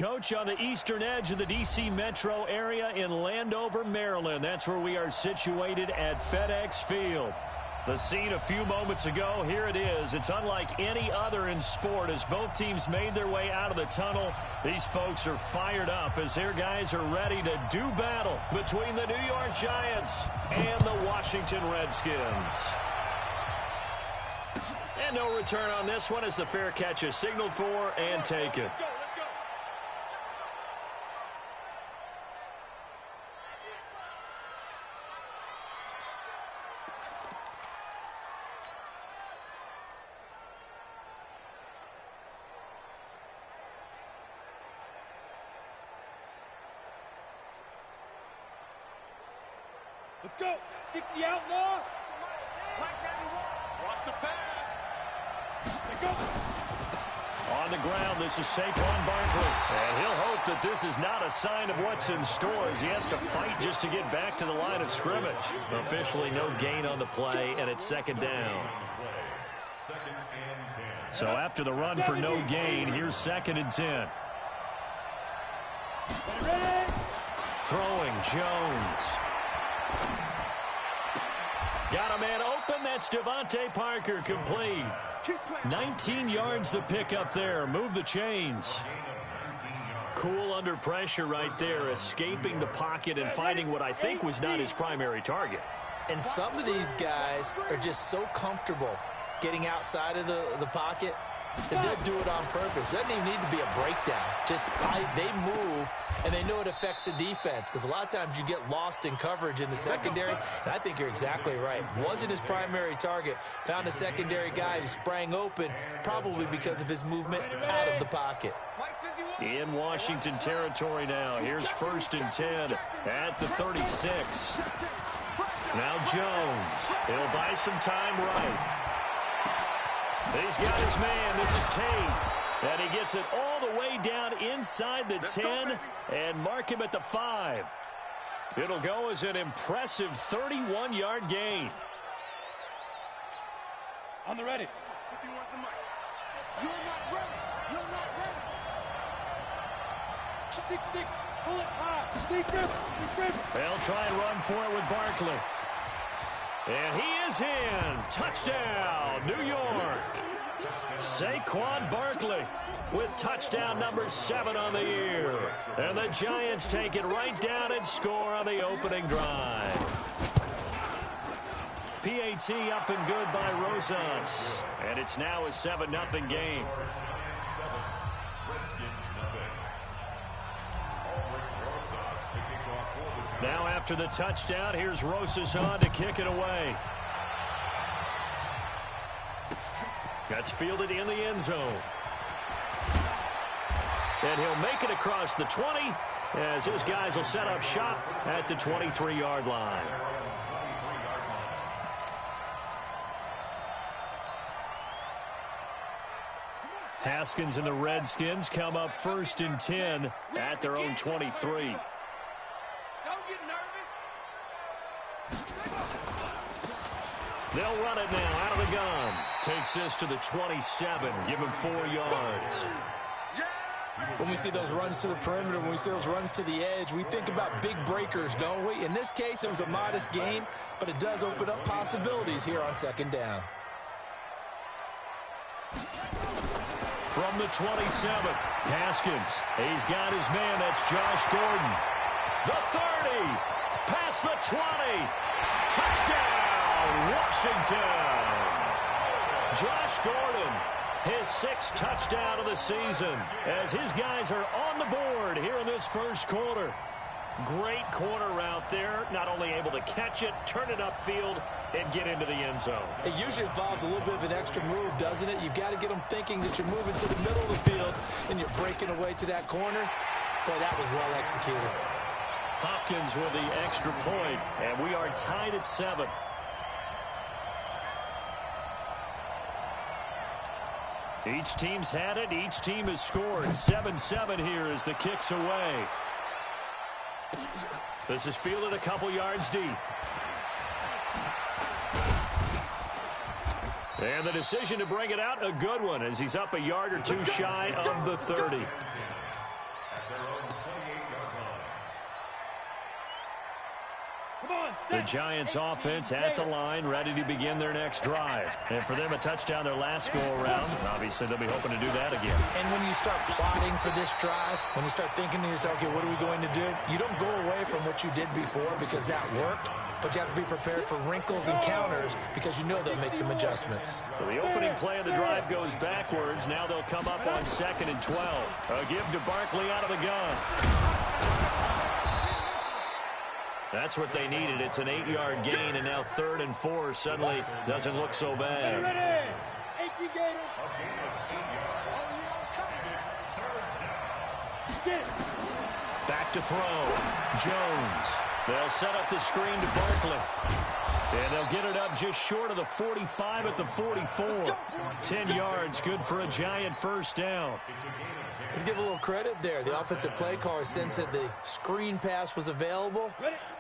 Coach, on the eastern edge of the D.C. metro area in Landover, Maryland. That's where we are situated at FedEx Field. The scene a few moments ago, here it is. It's unlike any other in sport as both teams made their way out of the tunnel. These folks are fired up as their guys are ready to do battle between the New York Giants and the Washington Redskins. And no return on this one as the fair catch is signaled for and taken. Let's go. 60 out now. Watch the pass. Let's go. On the ground, this is Saquon Barkley. And he'll hope that this is not a sign of what's in store as he has to fight just to get back to the line of scrimmage. Officially no gain on the play, and it's second down. So after the run for no gain, here's 2nd and 10. Throwing Jones. Got a man open. That's Devontae Parker, complete. 19 yards the pick up there. Move the chains. Cool under pressure right there, escaping the pocket and finding what I think was not his primary target. And some of these guys are just so comfortable getting outside of the pocket that they'll do it on purpose. It doesn't even need to be a breakdown. Just they move, and they know it affects the defense because a lot of times you get lost in coverage in the secondary, and I think you're exactly right. Wasn't his primary target. Found a secondary guy who sprang open, probably because of his movement out of the pocket. In Washington territory now. Here's 1st and 10 at the 36. Now Jones. He'll buy some time right. He's got his man. This is Tate. And he gets it all the way down inside the 10 and mark him at the 5. It'll go as an impressive 31-yard gain. On the ready. You're not ready. You're not ready. 6-6. Pull it high. They'll try and run for it with Barkley. And he is in. Touchdown, New York. Saquon Barkley with touchdown number 7 on the year. And the Giants take it right down and score on the opening drive. PAT up and good by Rosas. And it's now a 7-0 game. Now after the touchdown, here's Rosas on to kick it away. That's fielded in the end zone. And he'll make it across the 20 as his guys will set up shop at the 23-yard line. Haskins and the Redskins come up 1st and 10 at their own 23. They'll run it now out of the gun. Takes this to the 27. Give him 4 yards. When we see those runs to the perimeter, when we see those runs to the edge, we think about big breakers, don't we? In this case, it was a modest gain, but it does open up possibilities here on 2nd down. From the 27, Haskins. He's got his man. That's Josh Gordon. The 30. Past the 20. Touchdown, Washington. Josh Gordon, his 6th touchdown of the season as his guys are on the board here in this first quarter. Great corner route there. Not only able to catch it, turn it upfield, and get into the end zone. It usually involves a little bit of an extra move, doesn't it? You've got to get them thinking that you're moving to the middle of the field and you're breaking away to that corner. Boy, that was well executed. Hopkins with the extra point, and we are tied at 7. Each team's had it. Each team has scored. 7-7 here as the kick's away. This is fielded a couple yards deep. And the decision to bring it out, a good one, as he's up a yard or two shy of the 30. The Giants offense at the line, ready to begin their next drive. And for them, a touchdown their last go-around. Obviously, they'll be hoping to do that again. And when you start plotting for this drive, when you start thinking to yourself, okay, what are we going to do? You don't go away from what you did before because that worked, but you have to be prepared for wrinkles and counters because you know they'll make some adjustments. So the opening play of the drive goes backwards. Now they'll come up on 2nd and 12. A give to Barkley out of the gun. That's what they needed. It's an 8-yard gain, and now 3rd and 4 suddenly doesn't look so bad. Back to throw. Jones. They'll set up the screen to Barkley. And they'll get it up just short of the 45 at the 44. 10 yards, good for a Giant first down. Let's give a little credit there. The offensive play caller sensed that the screen pass was available.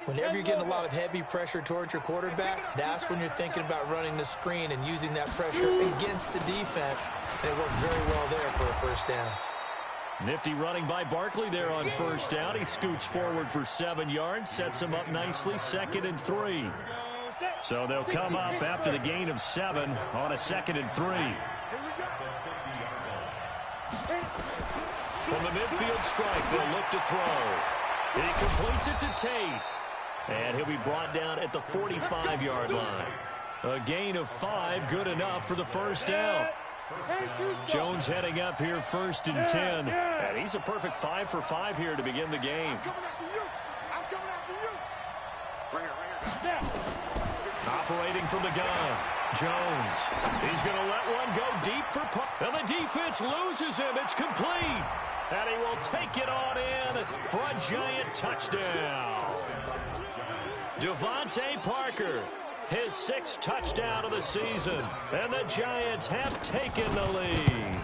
Whenever you're getting a lot of heavy pressure towards your quarterback, that's when you're thinking about running the screen and using that pressure against the defense. And it worked very well there for a first down. Nifty running by Barkley there on first down. He scoots forward for 7 yards, sets him up nicely, 2nd and 3. So they'll come up after the gain of 7 on a 2nd and 3. From the midfield strike, they'll look to throw. He completes it to Tate. And he'll be brought down at the 45-yard line. A gain of 5, good enough for the first down. Jones heading up here 1st and 10. And he's a perfect 5 for 5 here to begin the game. Operating from the gun. Jones. He's going to let one go deep for punt. And the defense loses him. It's complete. And he will take it on in for a Giant touchdown. Devontae Parker, his 6th touchdown of the season. And the Giants have taken the lead.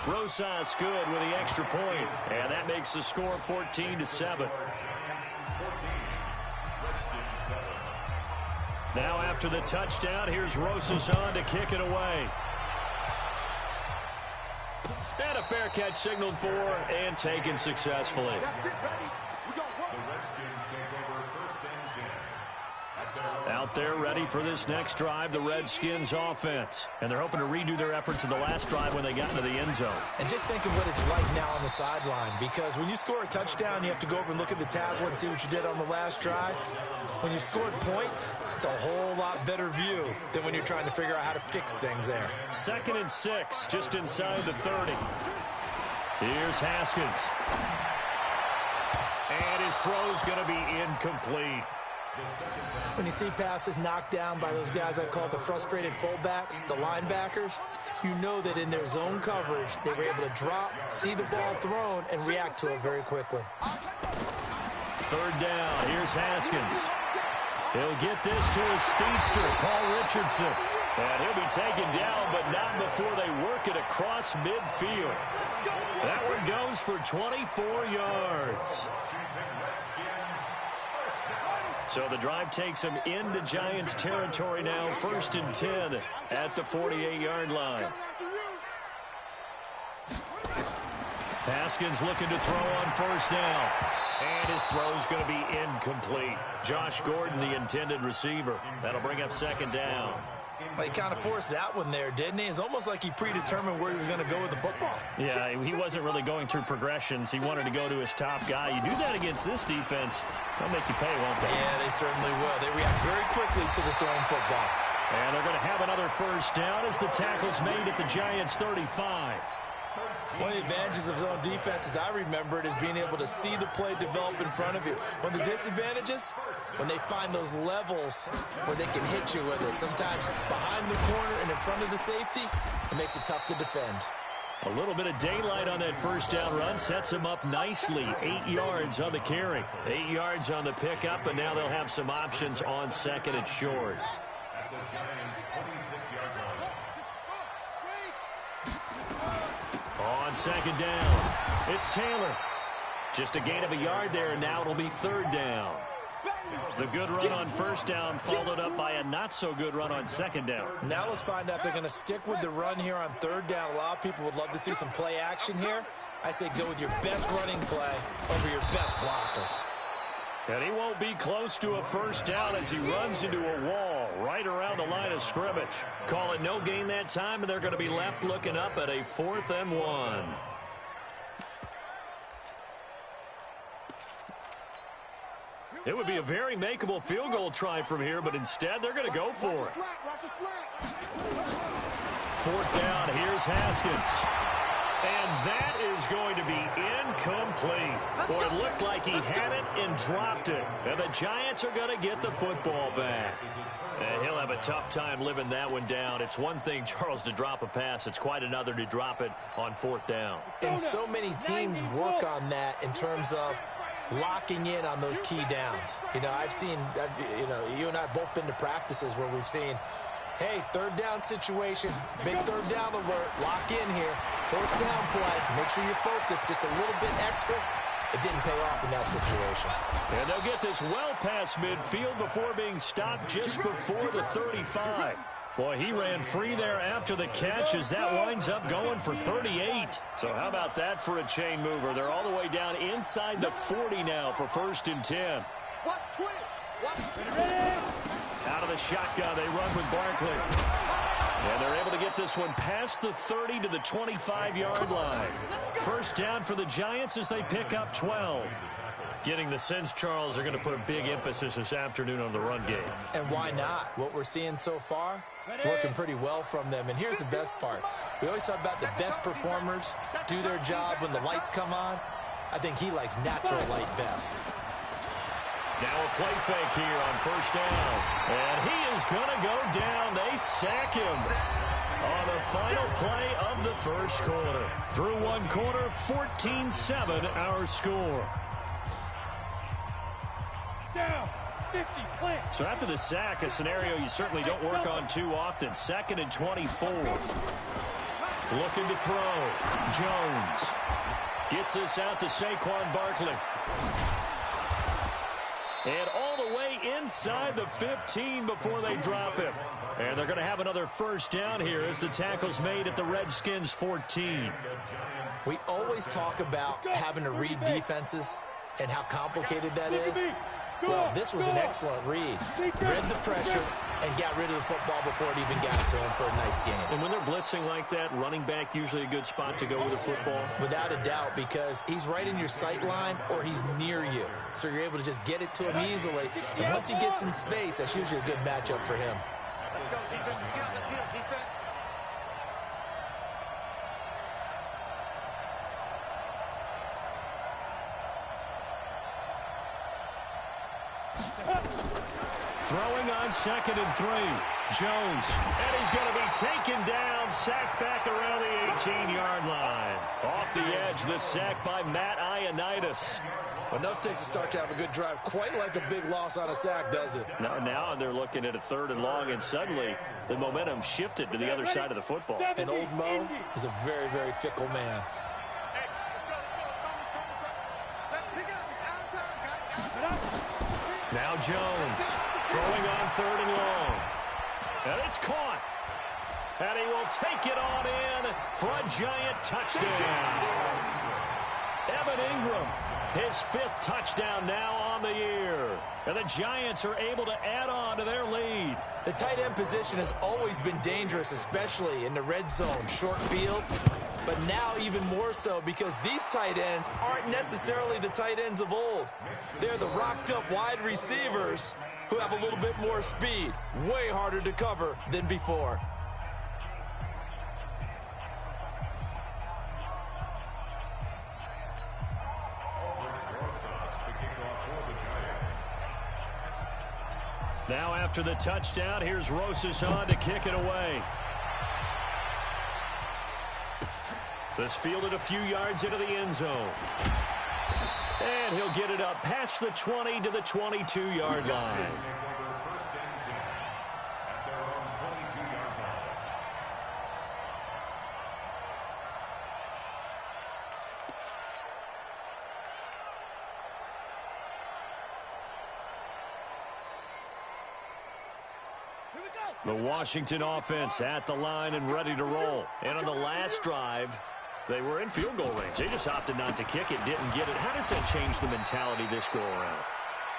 Rosas good with the extra point. And that makes the score 14-7. Now after the touchdown, here's Rosas on to kick it away. And a fair catch signaled for and taken successfully. Out there ready for this next drive, the Redskins offense. And they're hoping to redo their efforts in the last drive when they got into the end zone. And just think of what it's like now on the sideline, because when you score a touchdown, you have to go over and look at the tablet and see what you did on the last drive. When you scored points, it's a whole lot better view than when you're trying to figure out how to fix things there. 2nd and 6, just inside the 30. Here's Haskins. And his throw's going to be incomplete. When you see passes knocked down by those guys I call the frustrated fullbacks, the linebackers, you know that in their zone coverage, they were able to drop, see the ball thrown, and react to it very quickly. 3rd down. Here's Haskins. He'll get this to his speedster, Paul Richardson. And he'll be taken down, but not before they work it across midfield. That one goes for 24 yards. So the drive takes him into Giants territory now, 1st and 10 at the 48-yard line. Haskins looking to throw on 1st down. And his throw's going to be incomplete. Josh Gordon, the intended receiver. That'll bring up 2nd down. He kind of forced that one there, didn't he? It's almost like he predetermined where he was going to go with the football. Yeah, he wasn't really going through progressions. He wanted to go to his top guy. You do that against this defense, they'll make you pay, won't they? Yeah, they certainly will. They react very quickly to the thrown football. And they're going to have another first down as the tackle's made at the Giants' 35. One of the advantages of zone defense, as I remember it, is being able to see the play develop in front of you. One of the disadvantages, when they find those levels where they can hit you with it. Sometimes behind the corner and in front of the safety, it makes it tough to defend. A little bit of daylight on that first down run sets him up nicely. 8 yards on the carry. 8 yards on the pickup, and now they'll have some options on 2nd and short. At the Giants' 26-yard line. On 2nd down, it's Taylor. Just a gain of a yard there, and now it'll be 3rd down. The good run on 1st down followed up by a not-so-good run on 2nd down. Now let's find out if they're going to stick with the run here on 3rd down. A lot of people would love to see some play action here. I say go with your best running play over your best blocker. And he won't be close to a first down as he runs into a wall right around the line of scrimmage. Call it no gain that time, and they're going to be left looking up at a 4th and 1. It would be a very makeable field goal try from here, but instead they're going to go for it. 4th down, here's Haskins. And that is going to be incomplete. Boy, it looked like he had it and dropped it. And the Giants are going to get the football back. And he'll have a tough time living that one down. It's one thing, Charles, to drop a pass. It's quite another to drop it on 4th down. And so many teams work on that in terms of locking in on those key downs. You know, you and I have both been to practices where we've seen, hey, 3rd down situation, big 3rd down alert, lock in here, 4th down play, make sure you're focused just a little bit extra. It didn't pay off in that situation. And they'll get this well past midfield before being stopped just before the 35. Boy, he ran free there after the catch as that winds up going for 38. So how about that for a chain mover? They're all the way down inside the 40 now for 1st and 10. Out of the shotgun, they run with Barkley. And they're able to get this one past the 30 to the 25-yard line. 1st down for the Giants as they pick up 12. Getting the sense, Charles, they're going to put a big emphasis this afternoon on the run game. And why not? What we're seeing so far, it's working pretty well from them. And here's the best part. We always talk about the best performers do their job when the lights come on. I think he likes natural light best. Now a play fake here on 1st down. And he is going to go down. They sack him on the final play of the 1st quarter. Through 1 quarter, 14-7 our score. Down, 50, plant. So after the sack, a scenario you certainly don't work on too often. 2nd and 24. Looking to throw. Jones gets this out to Saquon Barkley. And all the way inside the 15 before they drop him. And they're going to have another 1st down here as the tackle's made at the Redskins 14. We always talk about having to read defenses and how complicated that is. Well, this was an excellent read. Read the pressure and got rid of the football before it even got to him for a nice game. And when they're blitzing like that, running back usually a good spot to go with the football? Without a doubt, because he's right in your sight line or he's near you. So you're able to just get it to him easily. And once he gets in space, that's usually a good matchup for him. Let's go, defense. Let's get on the field, defense. Throwing on 2nd and 3. Jones. And he's going to be taken down, sacked back around the 18-yard line. Off the edge, the sack by Matt Ioannidis. Enough takes a start to have a good drive. Quite like a big loss on a sack, does it? Now they're looking at a 3rd and long, and suddenly the momentum shifted to the other side of the football. And old Mo is a very, very fickle man. Now Jones throwing on 3rd and long. And it's caught. And he will take it on in for a giant touchdown. Evan Ingram, his 5th touchdown now on the year. And the Giants are able to add on to their lead. The tight end position has always been dangerous, especially in the red zone, short field. But now even more so because these tight ends aren't necessarily the tight ends of old. They're the rocked-up wide receivers who have a little bit more speed. Way harder to cover than before. Now after the touchdown, here's Rosas on to kick it away. This fielded a few yards into the end zone. And he'll get it up past the 20 to the 22-yard line. The Washington offense at the line and ready to roll. And on the last drive, they were in field goal range. They just opted not to kick it, didn't get it. How does that change the mentality this go around?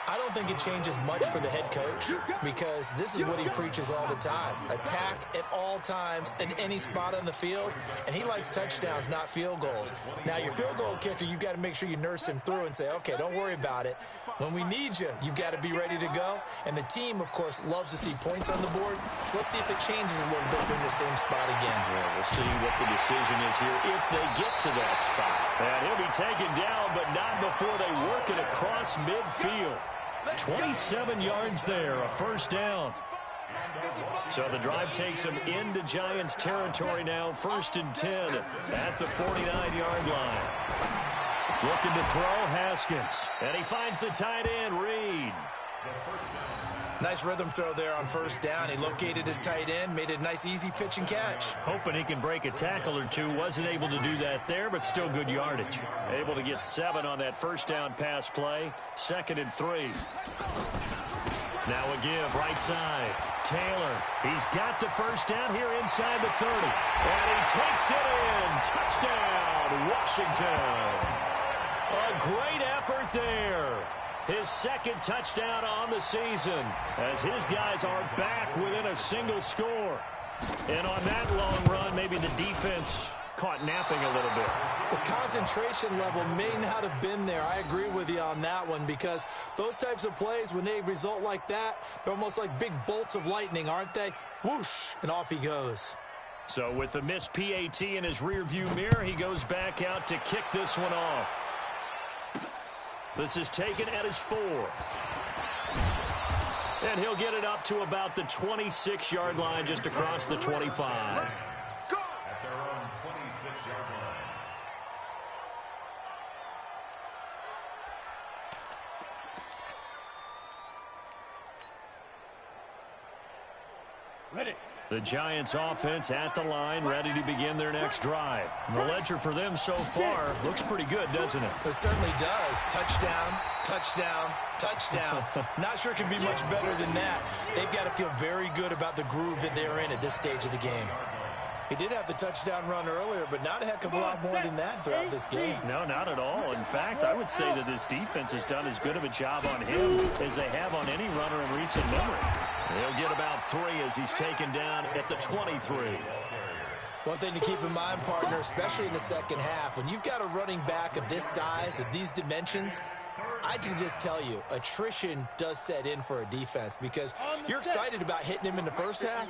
I don't think it changes much for the head coach because this is what he preaches all the time. Attack at all times in any spot on the field, and he likes touchdowns, not field goals. Now, your field goal kicker, you've got to make sure you nurse him through and say, okay, don't worry about it. When we need you, you've got to be ready to go. And the team, of course, loves to see points on the board. So let's see if it changes a little bit in the same spot again. Yeah, we'll see what the decision is here if they get to that spot. And he'll be taken down, but not before they work it across midfield. 27 yards there, a first down. So the drive takes them into Giants territory now, 1st and 10 at the 49-yard line. Looking to throw, Haskins. And he finds the tight end, Reed. Nice rhythm throw there on first down. He located his tight end, made it a nice, easy pitch and catch. Hoping he can break a tackle or two. Wasn't able to do that there, but still good yardage. Able to get 7 on that first down pass play. 2nd and 3. Now a give, right side. Taylor, he's got the first down here inside the 30. And he takes it in. Touchdown, Washington. A great effort there. His 2nd touchdown on the season as his guys are back within a single score. And on that long run, maybe the defense caught napping a little bit. The concentration level may not have been there. I agree with you on that one because those types of plays, when they result like that, they're almost like big bolts of lightning, aren't they? Whoosh, and off he goes. So with the missed PAT in his rearview mirror, he goes back out to kick this one off. This is taken at his 4. And he'll get it up to about the 26-yard line, just across the 25. Go! At their own 26-yard line. Ready. The Giants offense at the line, ready to begin their next drive. The ledger for them so far looks pretty good, doesn't it? It certainly does. Touchdown, touchdown, touchdown. Not sure it can be much better than that. They've got to feel very good about the groove that they're in at this stage of the game. He did have the touchdown run earlier, but not a heck of a lot more than that throughout this game. No, not at all. In fact, I would say that this defense has done as good of a job on him as they have on any runner in recent memory. He'll get about 3 as he's taken down at the 23. One thing to keep in mind, partner, especially in the second half, when you've got a running back of this size, of these dimensions, I can just tell you, attrition does set in for a defense because you're excited about hitting him in the first half.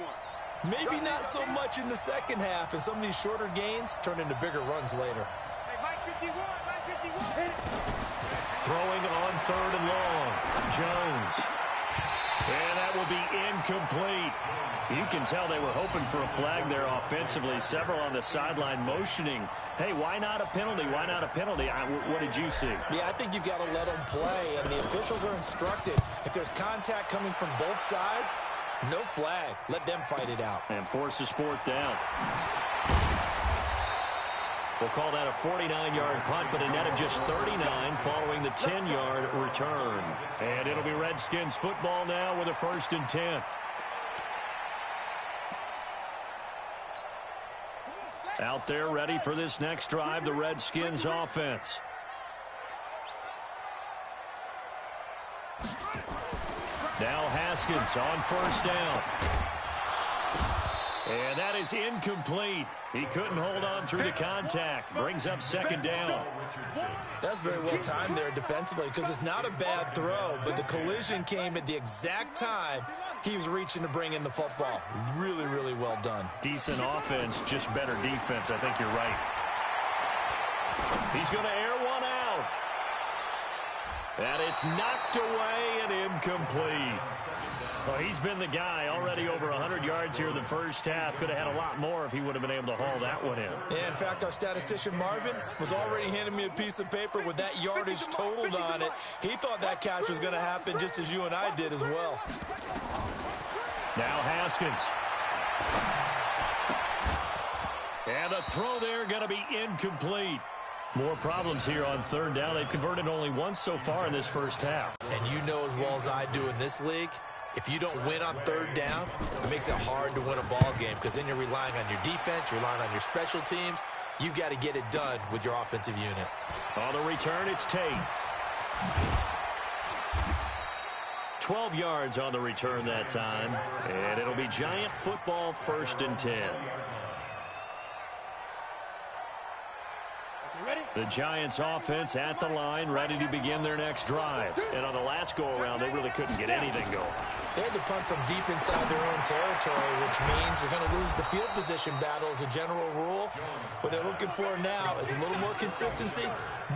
Maybe not so much in the second half, and some of these shorter gains turn into bigger runs later. Throwing on 3rd and long. Jones. And that will be incomplete. You can tell they were hoping for a flag there offensively. Several on the sideline motioning. Hey, why not a penalty? Why not a penalty? What did you see? Yeah, I think you've got to let them play, and the officials are instructed. If there's contact coming from both sides, no flag. Let them fight it out. And forces 4th down. We'll call that a 49-yard punt, but a net of just 39 following the 10-yard return. And it'll be Redskins football now with a 1st and 10. Out there ready for this next drive, the Redskins offense. Now Haskins on 1st down. And that is incomplete. He couldn't hold on through the contact. Brings up 2nd down. That's very well timed there defensively because it's not a bad throw, but the collision came at the exact time he was reaching to bring in the football. Really, really well done. Decent offense, just better defense. I think you're right. He's going to air one out. And it's knocked away and incomplete. Well, he's been the guy already over 100 yards here in the first half. Could have had a lot more if he would have been able to haul that one in. Yeah, in fact, our statistician Marvin was already handing me a piece of paper with that yardage totaled on it. He thought that catch was going to happen just as you and I did as well. Now Haskins. And a throw there going to be incomplete. More problems here on 3rd down. They've converted only once so far in this first half. And you know as well as I do in this league, if you don't win on 3rd down, it makes it hard to win a ball game because then you're relying on your defense, you're relying on your special teams. You've got to get it done with your offensive unit. On the return, it's Tate. 12 yards on the return that time. And it'll be Giant football, 1st and 10. The Giants offense at the line, ready to begin their next drive. And on the last go-around, they really couldn't get anything going. They had to punt from deep inside their own territory, which means they're going to lose the field position battle as a general rule. What they're looking for now is a little more consistency,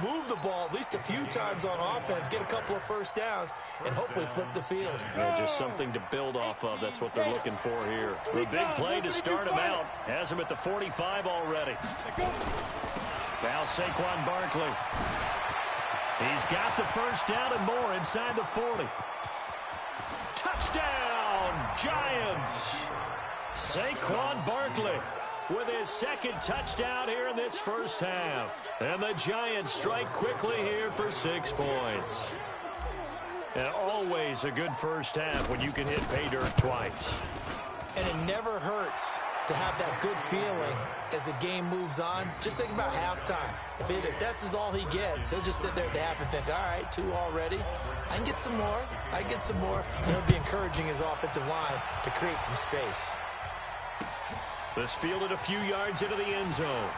move the ball at least a few times on offense, get a couple of first downs, and hopefully flip the field. Yeah, just something to build off of. That's what they're looking for here. The big play to start him out. Has him at the 45 already. Now Saquon Barkley. He's got the first down and more inside the 40. Touchdown, Giants! Saquon Barkley with his second touchdown here in this first half. And the Giants strike quickly here for 6 points. And always a good first half when you can hit pay dirt twice. And it never hurts to have that good feeling as the game moves on. Just think about halftime. If that's all he gets, he'll just sit there at the half and think, all right, 2 already. I can get some more. I can get some more. And he'll be encouraging his offensive line to create some space. This fielded a few yards into the end zone.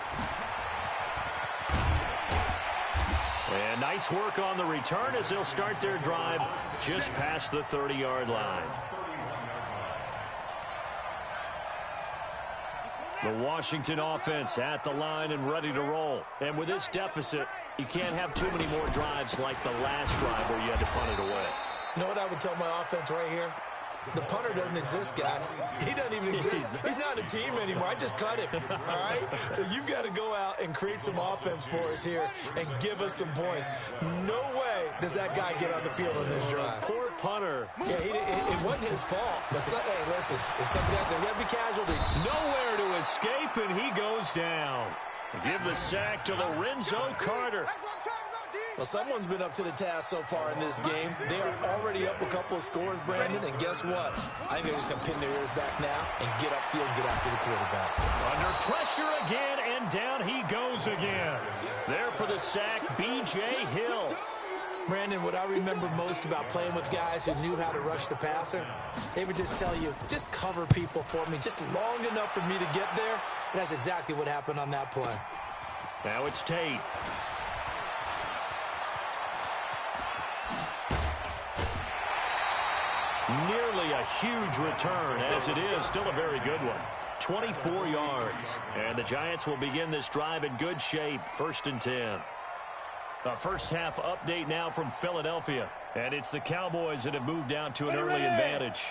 And nice work on the return as they'll start their drive just past the 30-yard line. The Washington offense at the line and ready to roll. And with this deficit, you can't have too many more drives like the last drive where you had to punt it away. You know what I would tell my offense right here? The punter doesn't exist, guys. He doesn't even exist. He's not a team anymore. I just cut him, all right? So you've got to go out and create some offense for us here and give us some points. No way does that guy get on the field on this drive. Poor punter. Yeah, it wasn't his fault. But hey, listen, if something happens, there got to be casualty. Nowhere to escape, and he goes down. Give the sack to Lorenzo Carter. Well, someone's been up to the task so far in this game. They are already up a couple of scores, Brandon, and guess what? I think they're just going to pin their ears back now and get upfield and get after the quarterback. Under pressure again, and down he goes again. There for the sack, B.J. Hill. Brandon, what I remember most about playing with guys who knew how to rush the passer, they would just tell you, just cover people for me, just long enough for me to get there. And that's exactly what happened on that play. Now it's Tate. Nearly a huge return, as it is still a very good one. 24 yards. And the Giants will begin this drive in good shape. 1st and 10. A first half update now from Philadelphia. And it's the Cowboys that have moved down to an early advantage.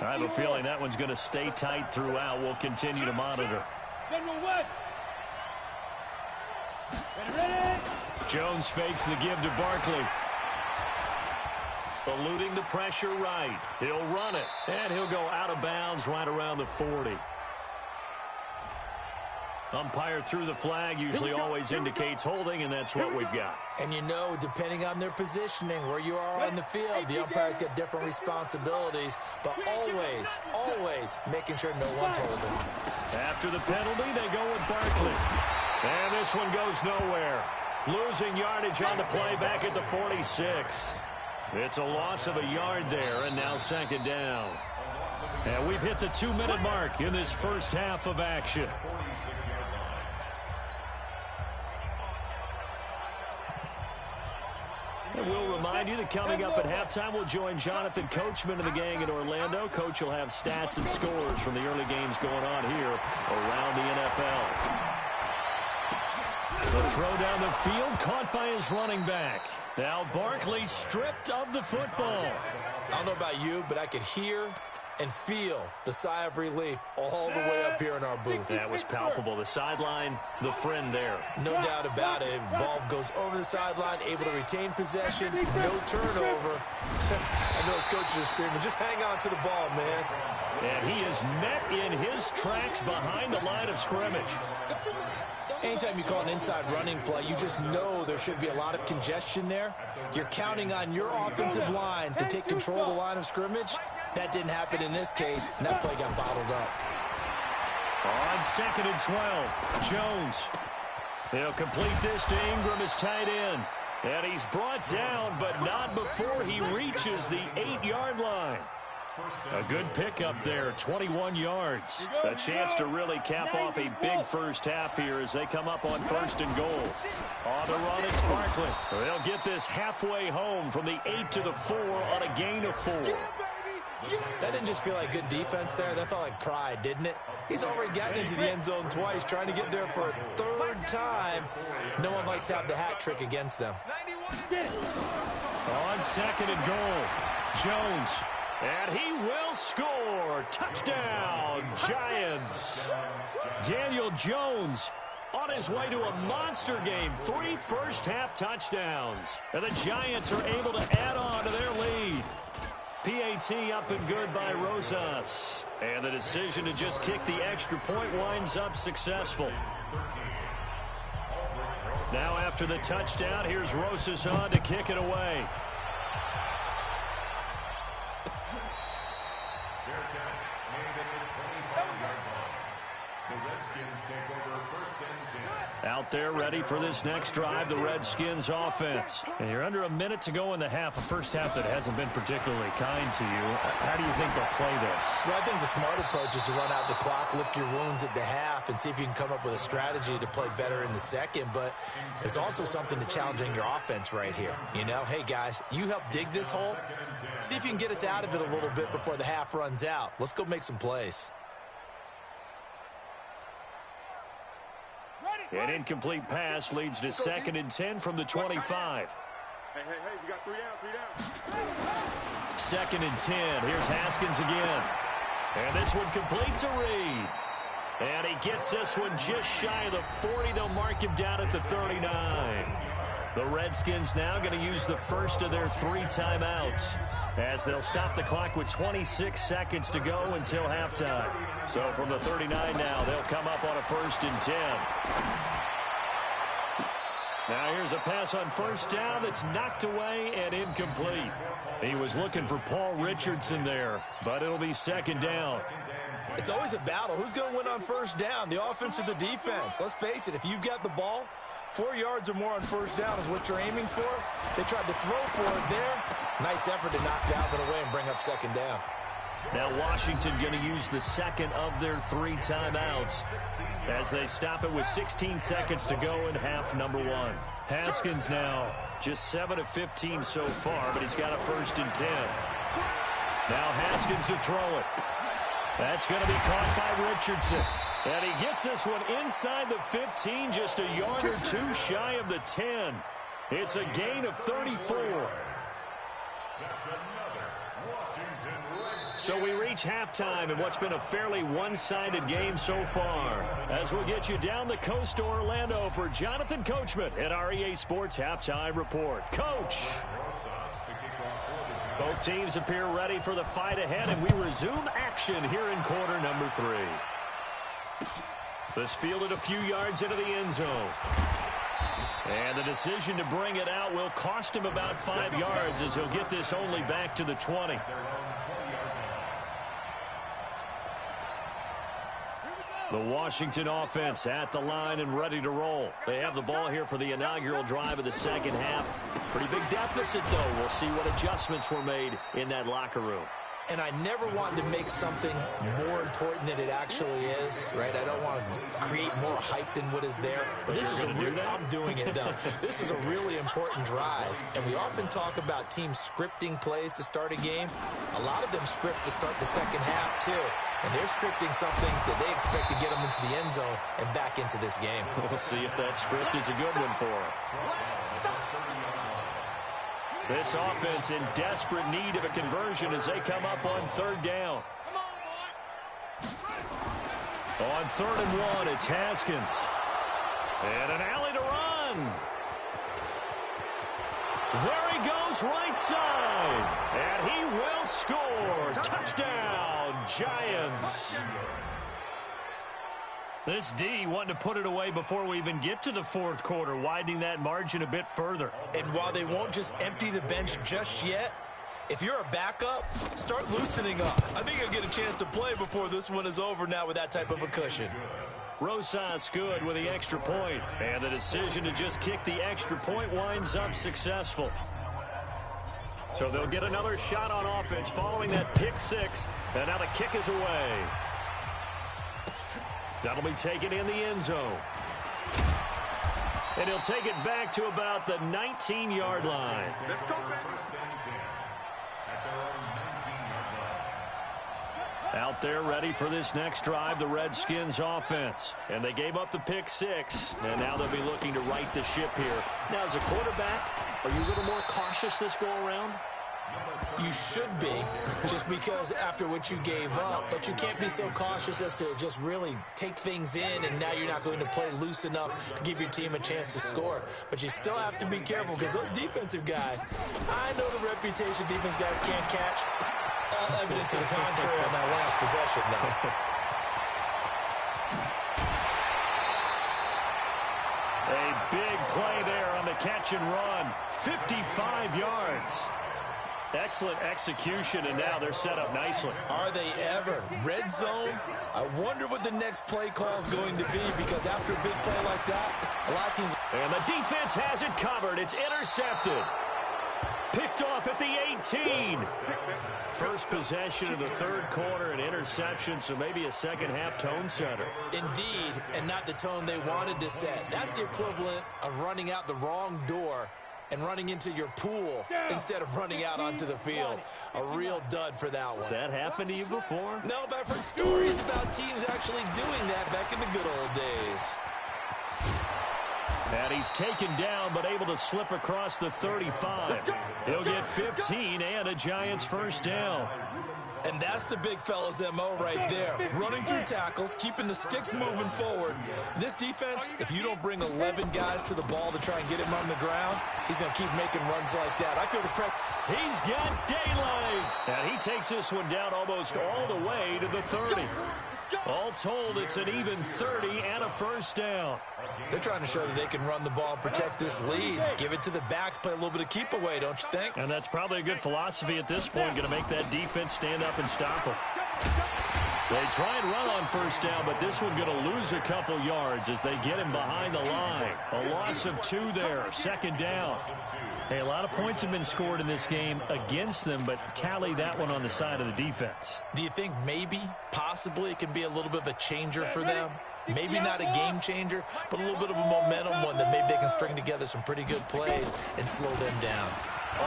I have a feeling that one's going to stay tight throughout. We'll continue to monitor. Jones fakes the give to Barkley. Eluding the pressure right. He'll run it. And he'll go out of bounds right around the 40. Umpire threw the flag, usually always indicates holding, and that's what we've got. And you know, depending on their positioning, where you are on the field, the umpire's got different responsibilities, but always, always making sure no one's holding. After the penalty, they go with Barkley. And this one goes nowhere. Losing yardage on the play back at the 46. It's a loss of a yard there, and now 2nd down. And we've hit the 2-minute mark in this first half of action. And we'll remind you that coming up at halftime, we'll join Jonathan Coachman and the gang in Orlando. Coach will have stats and scores from the early games going on here around the NFL. The throw down the field, caught by his running back. Now Barkley stripped of the football. I don't know about you, but I could hear and feel the sigh of relief all the way up here in our booth. That was palpable. The sideline, the friend there. No doubt about it. Ball goes over the sideline, able to retain possession, no turnover. I know his coaches are screaming, just hang on to the ball, man. And he is met in his tracks behind the line of scrimmage. Anytime you call an inside running play, you just know there should be a lot of congestion there. You're counting on your offensive line to take control of the line of scrimmage. That didn't happen in this case, and that play got bottled up. On 2nd and 12, Jones. He'll complete this to Ingram as tight end. And he's brought down, but not before he reaches the 8-yard line. A good pickup there, 21 yards. A chance to really cap off a big first half here as they come up on 1st and goal. On the run, it's Barkley. They'll get this halfway home from the 8 to the 4 on a gain of 4. That didn't just feel like good defense there. That felt like pride, didn't it? He's already gotten into the end zone twice, trying to get there for a 3rd time. No one likes to have the hat trick against them. On 2nd and goal, Jones. And he will score. Touchdown, Giants. Daniel Jones on his way to a monster game. 3 first-half touchdowns. And the Giants are able to add on to their lead. PAT up and good by Rosas. And the decision to just kick the extra point winds up successful. Now after the touchdown, here's Rosas on to kick it away. Out there ready for this next drive, the Redskins offense. And you're under a minute to go in the half, a first half that hasn't been particularly kind to you. How do you think they'll play this? Well, I think the smart approach is to run out the clock, lick your wounds at the half, and see if you can come up with a strategy to play better in the second. But there's also something to challenging your offense right here. You know, hey, guys, you help dig this hole. See if you can get us out of it a little bit before the half runs out. Let's go make some plays. An incomplete pass leads to 2nd and 10 from the 25. Hey, we got 3 down. 2nd and 10. Here's Haskins again. And this one complete to Reed. And he gets this one just shy of the 40. They'll mark him down at the 39. The Redskins now going to use the first of their 3 timeouts as they'll stop the clock with 26 seconds to go until halftime. So from the 39 now, they'll come up on a 1st and 10. Now here's a pass on 1st down that's knocked away and incomplete. He was looking for Paul Richardson there, but it'll be 2nd down. It's always a battle. Who's going to win on 1st down, the offense or the defense? Let's face it, if you've got the ball, 4 yards or more on 1st down is what you're aiming for. They tried to throw for it there. Nice effort to knock Dalvin away and bring up 2nd down. Now Washington going to use the 2nd of their 3 timeouts as they stop it with 16 seconds to go in half number 1. Haskins now just 7 of 15 so far, but he's got a 1st and 10. Now Haskins to throw it. That's going to be caught by Richardson. And he gets this one inside the 15, just a yard or 2 shy of the 10. It's a gain of 34. So we reach halftime in what's been a fairly one-sided game so far. As we'll get you down the coast to Orlando for Jonathan Coachman at our EA Sports Halftime Report. Coach! Both teams appear ready for the fight ahead, and we resume action here in quarter number 3. This fielded a few yards into the end zone. And the decision to bring it out will cost him about 5 yards as he'll get this only back to the 20. The Washington offense at the line and ready to roll. They have the ball here for the inaugural drive of the 2nd half. Pretty big deficit, though. We'll see what adjustments were made in that locker room. And I never wanted to make something more important than it actually is, right? I don't want to create more hype than what is there. But this is a real, I'm doing it, though. This is a really important drive. And we often talk about teams scripting plays to start a game. A lot of them script to start the 2nd half, too. And they're scripting something that they expect to get them into the end zone and back into this game. We'll see if that script is a good one for them. This offense in desperate need of a conversion as they come up on 3rd down. On 3rd and 1, it's Haskins. And an alley to run. There he goes right side. And he will score. Touchdown, Giants. This D wanting to put it away before we even get to the 4th quarter, widening that margin a bit further. And while they won't just empty the bench just yet, if you're a backup, start loosening up. I think you'll get a chance to play before this one is over now with that type of a cushion. Rosas good with the extra point. And the decision to just kick the extra point winds up successful. So they'll get another shot on offense following that pick six. And now the kick is away. That'll be taken in the end zone. And he'll take it back to about the 19-yard line. Let's go, baby. Out there ready for this next drive, the Redskins offense. And they gave up the pick six, and now they'll be looking to right the ship here. Now, as a quarterback, are you a little more cautious this go-around? You should be, just because after what you gave up, but you can't be so cautious as to just really take things in, and now you're not going to play loose enough to give your team a chance to score. But you still have to be careful, because those defensive guys, I know the reputation defense guys can't catch. All evidence to the contrary on that last possession, though. A big play there on the catch and run. 55 yards. Excellent execution, and now they're set up nicely. Are they ever? Red zone? I wonder what the next play call is going to be, because after a big play like that, a lot of teams... And the defense has it covered. It's intercepted. Picked off at the 18. First possession of the third quarter, an interception, so maybe a second-half tone setter. Indeed, and not the tone they wanted to set. That's the equivalent of running out the wrong door and running into your pool instead of running out onto the field. A real dud for that one. Has that happened to you before? No, but I've heard stories about teams actually doing that back in the good old days. And he's taken down, but able to slip across the 35. He'll get 15 and a Giants first down. And that's the big fella's MO right there. Running through tackles, keeping the sticks moving forward. This defense, if you don't bring 11 guys to the ball to try and get him on the ground, he's going to keep making runs like that. I feel the press. He's got daylight. And he takes this one down almost all the way to the 30. All told, it's an even 30 and a first down. They're trying to show that they can run the ball and protect this lead. Give it to the backs, play a little bit of keep away, don't you think? And that's probably a good philosophy at this point, going to make that defense stand up and stop them. They try and run on first down, but this one going to lose a couple yards as they get him behind the line. A loss of 2 there, second down. Hey, a lot of points have been scored in this game against them, but tally that one on the side of the defense. Do you think maybe, possibly, it can be a little bit of a changer for them? Maybe not a game changer, but a little bit of a momentum one that maybe they can string together some pretty good plays and slow them down.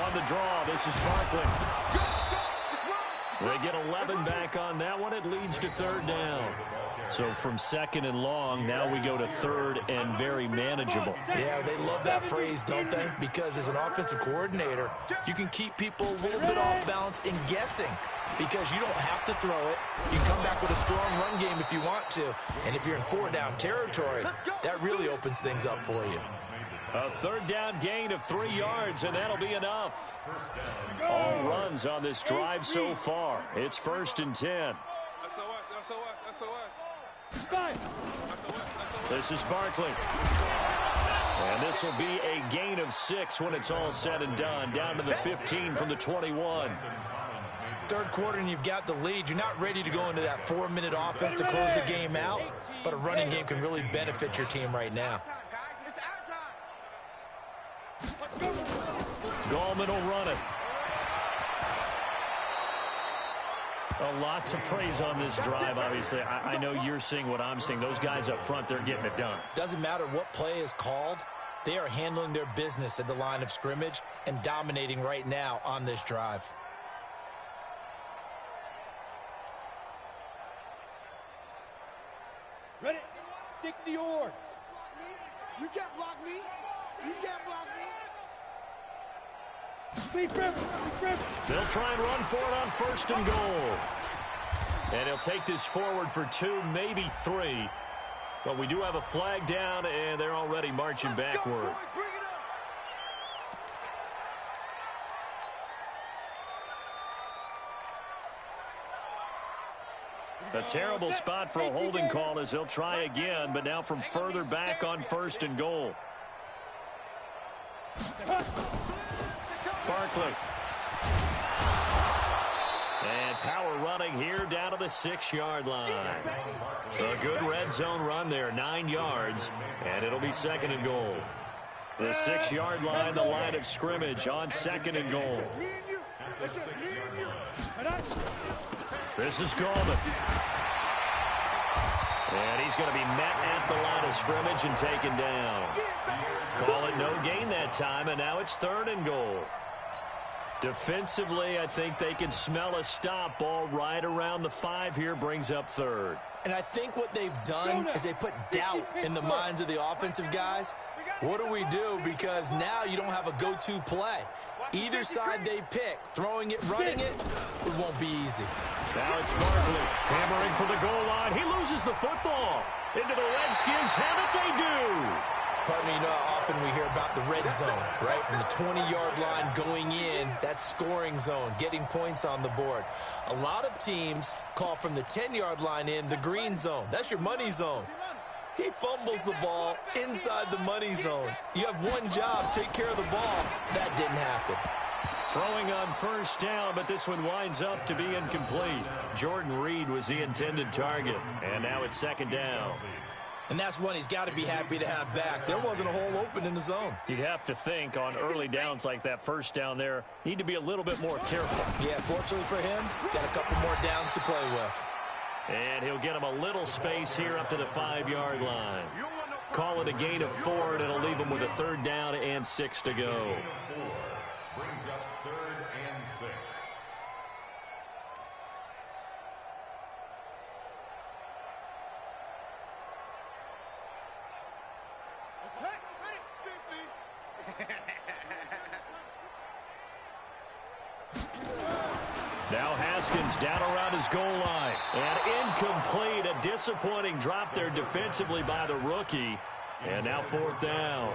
On the draw, this is Barkley. They get 11 back on that one. It leads to third down. So from second and long, now we go to third and very manageable. Yeah, they love that phrase, don't they? Because as an offensive coordinator, you can keep people a little bit off balance and guessing, because you don't have to throw it. You can come back with a strong run game if you want to. And if you're in 4-down territory, that really opens things up for you. A third down gain of 3 yards, and that'll be enough. All runs on this drive so far. It's first and 10. This is Barkley. And this will be a gain of 6 when it's all said and done. Down to the 15 from the 21. Third quarter and you've got the lead. You're not ready to go into that 4-minute offense to close the game out, but a running game can really benefit your team right now. Gallman will run it. A lot to praise on this drive, obviously. I know you're seeing what I'm seeing. Those guys up front, they're getting it done. Doesn't matter what play is called. They are handling their business at the line of scrimmage and dominating right now on this drive. Ready? 60 yards. You can't block me. You can't block me. They'll try and run for it on first and goal. And he'll take this forward for 2, maybe 3. But we do have a flag down, and they're already marching backward. A terrible spot for a holding call as they'll try again, but now from further back on first and goal. Barkley. And power running here down to the 6-yard line. A good red zone run there, 9 yards, and it'll be 2nd and goal. The 6-yard line, the line of scrimmage on 2nd and goal. This is Goldman. And he's going to be met at the line of scrimmage and taken down. Call it no gain that time, and now it's 3rd and goal. Defensively, I think they can smell a stop ball right around the 5 here, brings up 3rd. And I think what they've done is they put doubt in the minds of the offensive guys. What do we do? Because now you don't have a go-to play. Either side they pick, throwing it, running it, it won't be easy. Now it's Barkley hammering for the goal line. He loses the football. Into the Redskins. Have it they do. Partner, you know how often we hear about the red zone, right? From the 20-yard line going in, that scoring zone, getting points on the board. A lot of teams call from the 10-yard line in the green zone. That's your money zone. He fumbles the ball inside the money zone. You have one job, take care of the ball. That didn't happen. Throwing on 1st down, but this one winds up to be incomplete. Jordan Reed was the intended target, and now it's 2nd down. And that's one he's got to be happy to have back. There wasn't a hole open in the zone. You'd have to think on early downs like that 1st down there, need to be a little bit more careful. Yeah, fortunately for him, got a couple more downs to play with. And he'll get him a little space here up to the 5-yard line. Call it a gain of 4, and it'll leave him with a 3rd down and 6 to go. Brings up 3rd and 6. Now Haskins down around his goal line. And incomplete. A disappointing drop there defensively by the rookie. And now 4th down.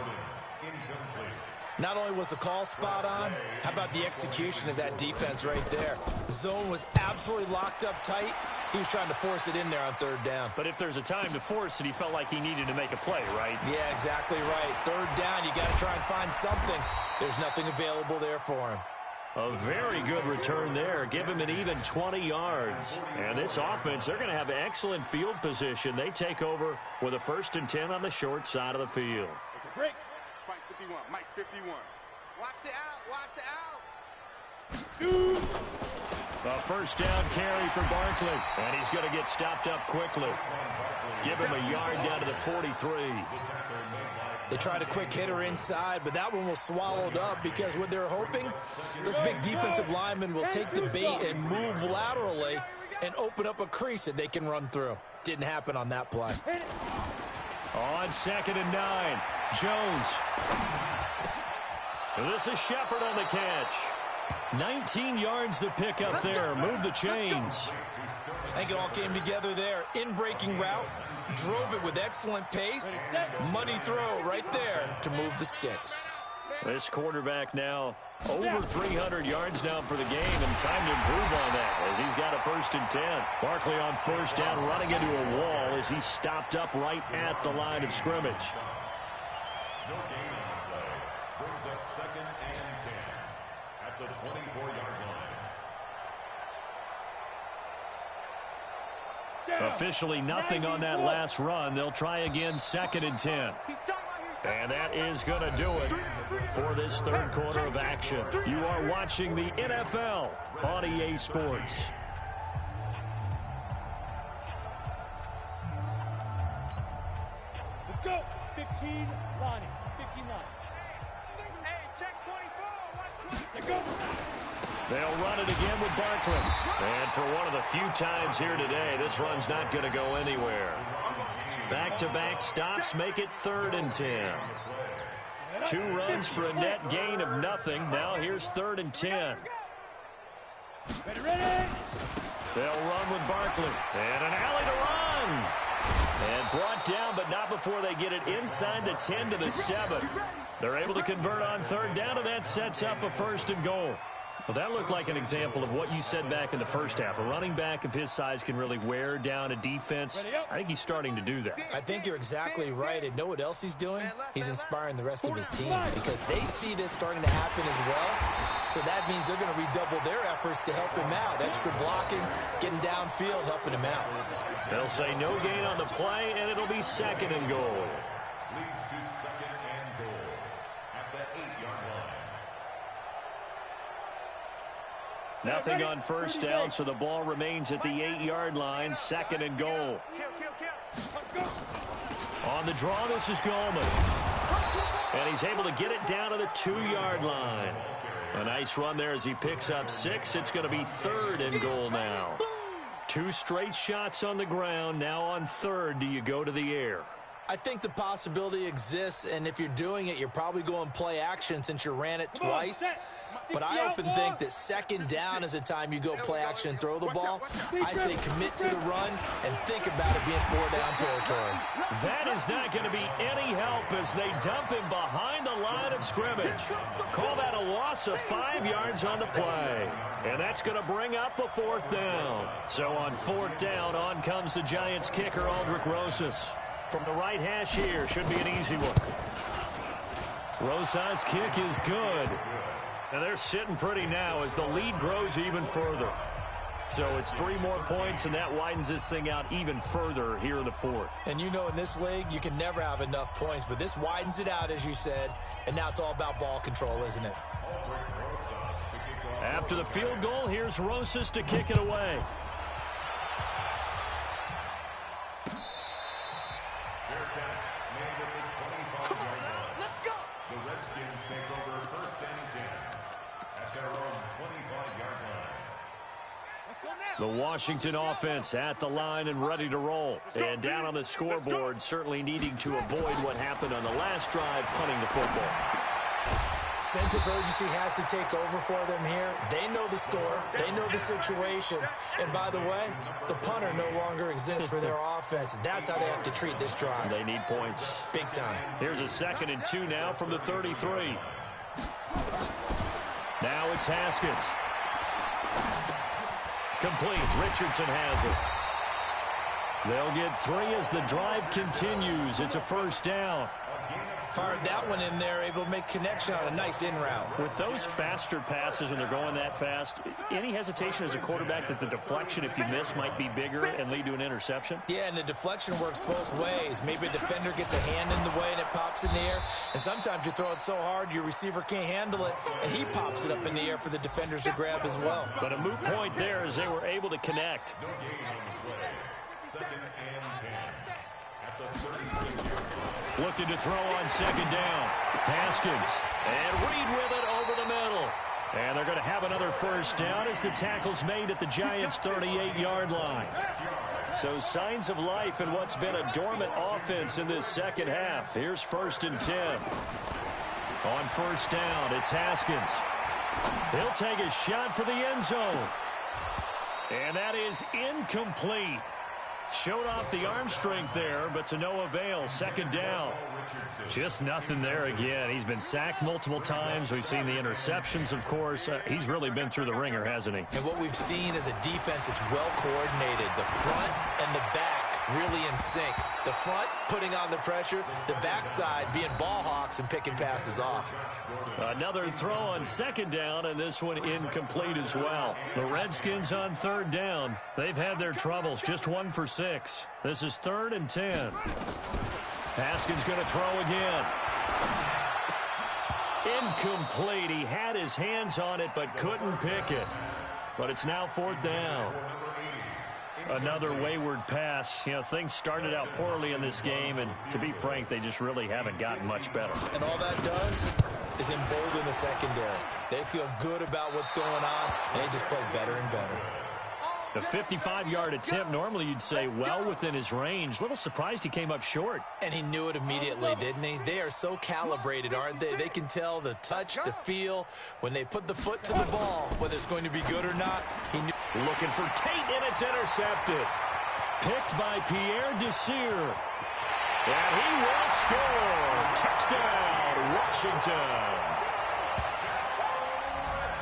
Not only was the call spot on, how about the execution of that defense right there? Zone was absolutely locked up tight. He was trying to force it in there on 3rd down. But if there's a time to force it, he felt like he needed to make a play, right? Yeah, exactly right. 3rd down, you got to try and find something. There's nothing available there for him. A very good return there. Give him an even 20 yards. And this offense, they're going to have excellent field position. They take over with a 1st and 10 on the short side of the field. Break. Mike 51. Mike 51. Watch the out. Watch the out. Shoot. A 1st down carry for Barkley. And he's going to get stopped up quickly. Give him a yard down to the 43. They tried a quick hitter inside, but that one was swallowed up because what they're hoping, this big defensive lineman will take the bait and move laterally and open up a crease that they can run through. Didn't happen on that play. On 2nd and 9, Jones. This is Shepard on the catch. 19 yards to pick up there. Move the chains. I think it all came together there. In-breaking route. Drove it with excellent pace. Money throw right there to move the sticks. This quarterback now over 300 yards now for the game, and time to improve on that as he's got a 1st and 10. Barkley on 1st down, running into a wall as he's stopped up right at the line of scrimmage. No gain on the play. Brings up 2nd and 10 at the 24-yard line. Officially nothing on that last run. They'll try again, 2nd and 10. And that is going to do it for this 3rd quarter of action. You are watching the NFL on EA Sports. Let's go. 15, Lonnie. 15 line. Hey, check 24. Watch 20. Let's go. They'll run it again with Barkley. And for one of the few times here today, this run's not going to go anywhere. Back-to-back stops make it 3rd and 10. 2 runs for a net gain of nothing. Now here's 3rd and 10. Ready. They'll run with Barkley. And an alley to run. And brought down, but not before they get it inside the 10 to the 7. They're able to convert on 3rd down, and that sets up a 1st and goal. Well, that looked like an example of what you said back in the first half. A running back of his size can really wear down a defense. I think he's starting to do that. I think you're exactly right. And know what else he's doing? He's inspiring the rest of his team because they see this starting to happen as well. So that means they're going to redouble their efforts to help him out. Extra blocking, getting downfield, helping him out. They'll say no gain on the play, and it'll be second and goal. Leads to second and goal at the 8-yard line. Nothing on first down, so the ball remains at the 8-yard line, second and goal. On the draw, this is Goldman. And he's able to get it down to the 2-yard line. A nice run there as he picks up 6. It's going to be third and goal now. 2 straight shots on the ground. Now on third, do you go to the air? I think the possibility exists, and if you're doing it, you're probably going play action since you ran it twice. But I often think that second down is a time you go play action and throw the ball. I say commit to the run and think about it being 4-down territory. That is not going to be any help as they dump him behind the line of scrimmage. Call that a loss of 5 yards on the play. And that's going to bring up a 4th down. So on 4th down, on comes the Giants kicker, Aldrich Rosas. From the right hash here, should be an easy one. Rosas' kick is good. And they're sitting pretty now as the lead grows even further. So it's 3 more points, and that widens this thing out even further here in the 4th. And you know in this league, you can never have enough points, but this widens it out, as you said, and now it's all about ball control, isn't it? After the field goal, here's Rosas to kick it away. Fair catch made at the 25-yard line. Let's go. The Redskins take over first and 10 at their own 25-yard line. Let's go now. The Washington offense at the line and ready to roll. And down on the scoreboard, certainly needing to avoid what happened on the last drive, punting the football. Sense of urgency has to take over for them here. They know the score. They know the situation. And by the way, the punter no longer exists for their offense. That's how they have to treat this drive. They need points. Big time. Here's a 2nd and 2 now from the 33. Now it's Haskins. Complete. Richardson has it. They'll get 3 as the drive continues. It's a 1st down. Fired that one in there, able to make connection on a nice in route. With those faster passes when they're going that fast, any hesitation as a quarterback that the deflection, if you miss, might be bigger and lead to an interception? Yeah, and the deflection works both ways. Maybe a defender gets a hand in the way and it pops in the air. And sometimes you throw it so hard your receiver can't handle it, and he pops it up in the air for the defenders to grab as well. But a moot point there as they were able to connect. No gain on the play. Second and 10 at the 36-yard line. Looking to throw on 2nd down. Haskins. And Reed with it over the middle. And they're going to have another 1st down as the tackle's made at the Giants' 38-yard line. So signs of life in what's been a dormant offense in this second half. Here's 1st and 10. On 1st down, it's Haskins. He'll take a shot for the end zone. And that is incomplete. Showed off the arm strength there, but to no avail. 2nd down. Just nothing there again. He's been sacked multiple times. We've seen the interceptions, of course. He's really been through the ringer, hasn't he? And what we've seen is a defense that's well coordinated. The front and the back really in sync. The front putting on the pressure, the backside being ball hawks and picking passes off. Another throw on 2nd down, and this one incomplete as well. The Redskins on 3rd down. They've had their troubles, just 1 for 6. This is 3rd and 10. Haskins going to throw again. Incomplete. He had his hands on it, but couldn't pick it. But it's now 4th down. Another wayward pass. You know, things started out poorly in this game, and to be frank, they just really haven't gotten much better. And all that does is embolden the secondary. They feel good about what's going on, and they just play better and better. The 55-yard attempt, normally you'd say well within his range. A little surprised he came up short. And he knew it immediately, didn't he? They are so calibrated, aren't they? They can tell the touch, the feel. When they put the foot to the ball, whether it's going to be good or not, he knew. Looking for Tate, and it's intercepted. Picked by Pierre Desir. And he will score. Touchdown, Washington.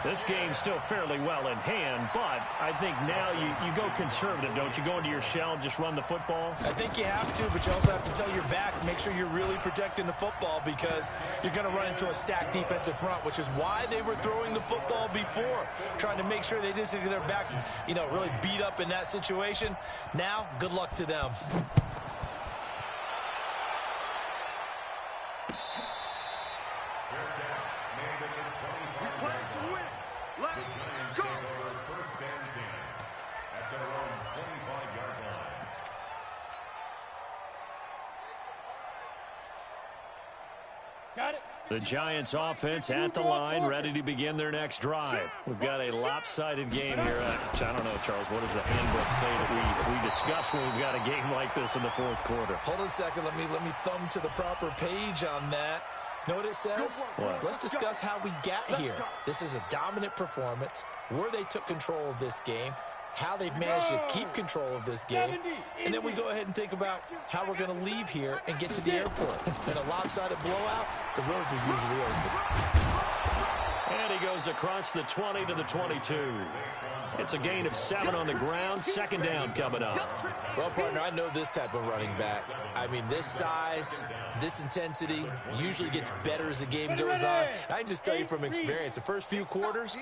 This game's still fairly well in hand, but I think now you go conservative, don't you? Go into your shell and just run the football? I think you have to, but you also have to tell your backs, make sure you're really protecting the football because you're going to run into a stacked defensive front, which is why they were throwing the football before, trying to make sure they just get their backs, really beat up in that situation. Now, good luck to them. The Giants offense at the line, ready to begin their next drive. We've got a lopsided game here. I don't know, Charles, what does the handbook say that we discuss when we've got a game like this in the fourth quarter? Hold on a second. Let me thumb to the proper page on that. Know what it says? What? Let's discuss how we got here. This is a dominant performance, where they took control of this game, how they've managed to keep control of this game, and then we go ahead and think about how we're going to leave here and get to the airport. In a lopsided blowout, the roads are usually open. And he goes across the 20 to the 22. It's a gain of 7 on the ground. Second down coming up. Well, partner, I know this type of running back. I mean, this size, this intensity usually gets better as the game goes on. I can just tell you from experience, the first few quarters,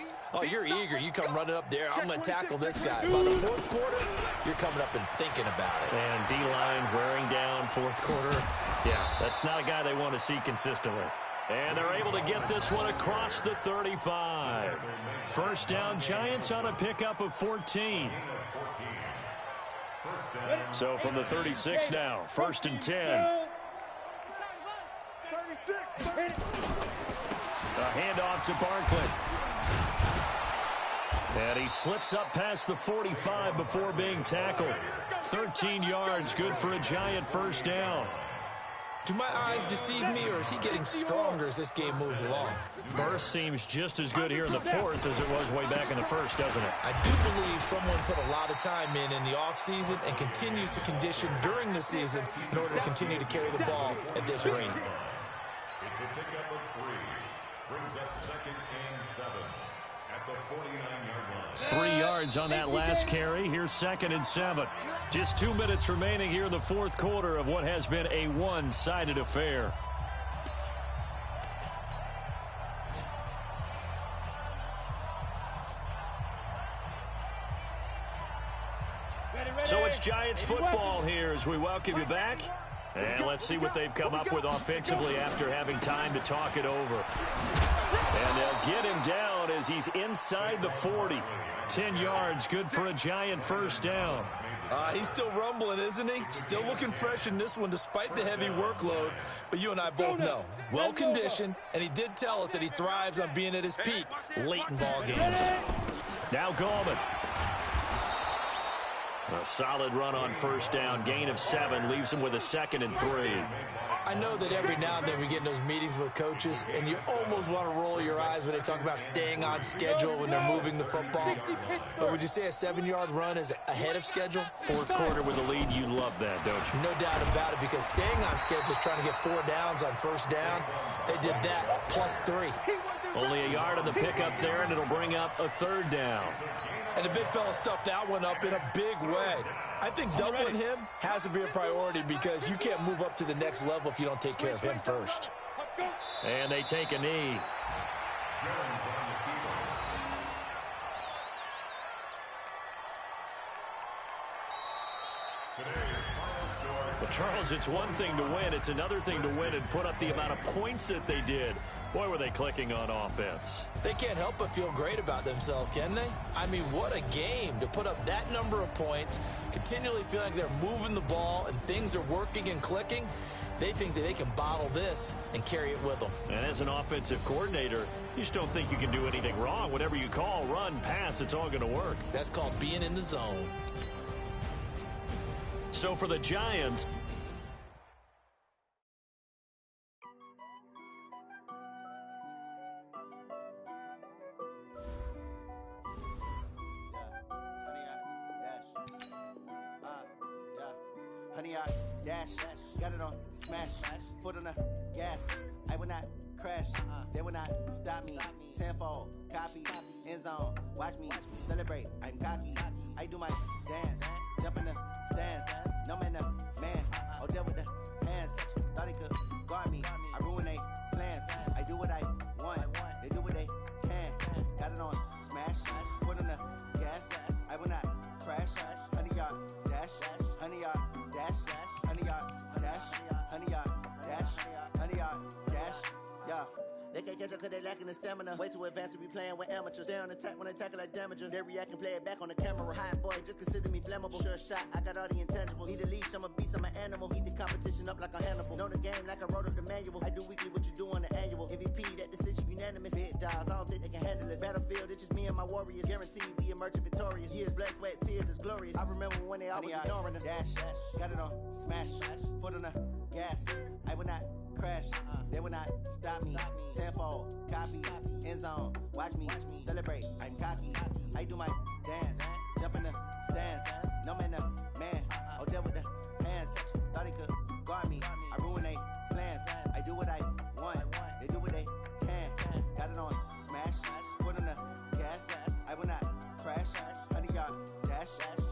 you're eager. You come running up there, I'm going to tackle this guy. By the fourth quarter, you're coming up and thinking about it. And D-line wearing down fourth quarter. Yeah, that's not a guy they want to see consistently. And they're able to get this one across the 35. First down, Giants on a pickup of 14. So from the 36 now, first and 10. A handoff to Barkley. And he slips up past the 45 before being tackled. 13 yards, good for a Giant first down. Do my eyes deceive me, or is he getting stronger as this game moves along? Burst seems just as good here in the fourth as it was way back in the first, doesn't it? I do believe someone put a lot of time in the offseason and continues to condition during the season in order to continue to carry the ball at this rate. It's a pickup of 3. Brings up second and 7 at the 49-yard line. 3 yards on that last carry. Here's second and 7. Just 2 minutes remaining here in the fourth quarter of what has been a one-sided affair. So it's Giants football here as we welcome you back. And let's see what they've come up with offensively after having time to talk it over. And they'll get him down as he's inside the 40. 10 yards, good for a Giant first down. He's still rumbling, isn't he? Still looking fresh in this one despite the heavy workload. But you and I both know, well-conditioned, and he did tell us that he thrives on being at his peak late in ball games. Now Gallman. A solid run on first down. Gain of 7 leaves him with a second and 3. I know that every now and then we get in those meetings with coaches, and you almost want to roll your eyes when they talk about staying on schedule when they're moving the football. But would you say a 7-yard run is ahead of schedule? Fourth quarter with a lead, you love that, don't you? No doubt about it, because staying on schedule is trying to get 4 downs on first down. They did that, plus 3. Only a yard on the pickup there, and it'll bring up a third down. And the big fella stuffed that one up in a big way. I think doubling him has to be a priority because you can't move up to the next level if you don't take care of him first. And they take a knee. Well, Charles, it's one thing to win. It's another thing to win and put up the amount of points that they did. Boy, were they clicking on offense. They can't help but feel great about themselves, can they? I mean, what a game to put up that number of points, continually feel like they're moving the ball and things are working and clicking. They think that they can bottle this and carry it with them. And as an offensive coordinator, you just don't think you can do anything wrong. Whatever you call, run, pass, it's all going to work. That's called being in the zone. So for the Giants, Honey, I dash, got it on, smash, foot on the gas. I will not crash. They will not stop me. Tenfold, copy, end zone. Watch me celebrate. I'm cocky. I do my dance, jump in the stands. No man, oh, deal with the hands. Thought he could guard me. I ruin they plans. I do what I want. They do what they can. Got it on smash. Put on the gas. I will not crash. 100-yard dash. 100-yard dash. 100-yard dash. 100-yard dash. 100-yard dash. Yeah. They can't catch up cause they lacking the stamina. Way too advanced to be playing with amateurs. Stay on attack when they tackle like damager. They react and play it back on the camera. Hot boy, just consider me flammable. Sure shot, I got all the intangibles. Need a leash, I'm a beast, I'm an animal. Eat the competition up like a Hannibal. Know the game like I wrote up the manual. I do weekly what you do on the annual. MVP, that decision unanimous. Big dogs, I don't think they can handle it. Battlefield, it's just me and my warriors. Guaranteed we emerge victorious. Years, blood, sweat, tears, it's glorious. I remember when they always ignoring us. Dash, got it on smash. Foot on the gas. I will not crash. They will not stop me. Tenfold, copy, end zone. Watch me celebrate. I'm cocky. I do my dance, jump in the stands. No man, oh, deal with the hands. Thought he could guard me. I ruin they plans. I do what I want. They do what they can. Got it on smash. Put on the gas. I will not crash. 100-yard dash.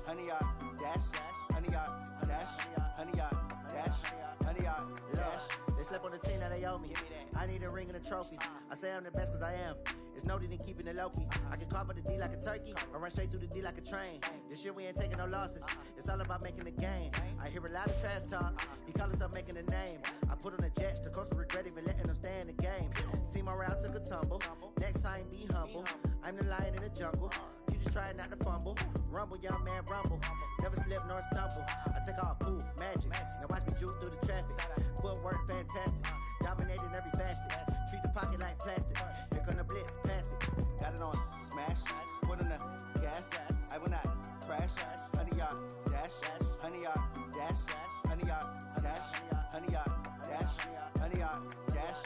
100-yard dash. 100-yard dash. 100-yard dash. 100-yard dash. They slept on the team that they owe me. I need a ring and a trophy. I say I'm the best cause I am. It's no need in keeping it low-key. I can carve up the D like a turkey or run straight through the D like a train. This year we ain't taking no losses. It's all about making a game. I hear a lot of trash talk. He call himself making a name. I put on the Jets. The coach will regret even letting them stay in the game. Team morale took a tumble. Next time be humble. I'm the lion in the jungle. You just try not to fumble. Rumble, young man, rumble. Never slip nor stumble. I take off, poof, magic. Now watch me juke through the traffic. Footwork fantastic. Dominating every facet. Treat the pocket like plastic. Here come the blitz, pass it. Got it on smash. Put on the gas. I will not crash. 100-yard dash. 100-yard dash. 100-yard dash. 100-yard dash. 100-yard dash.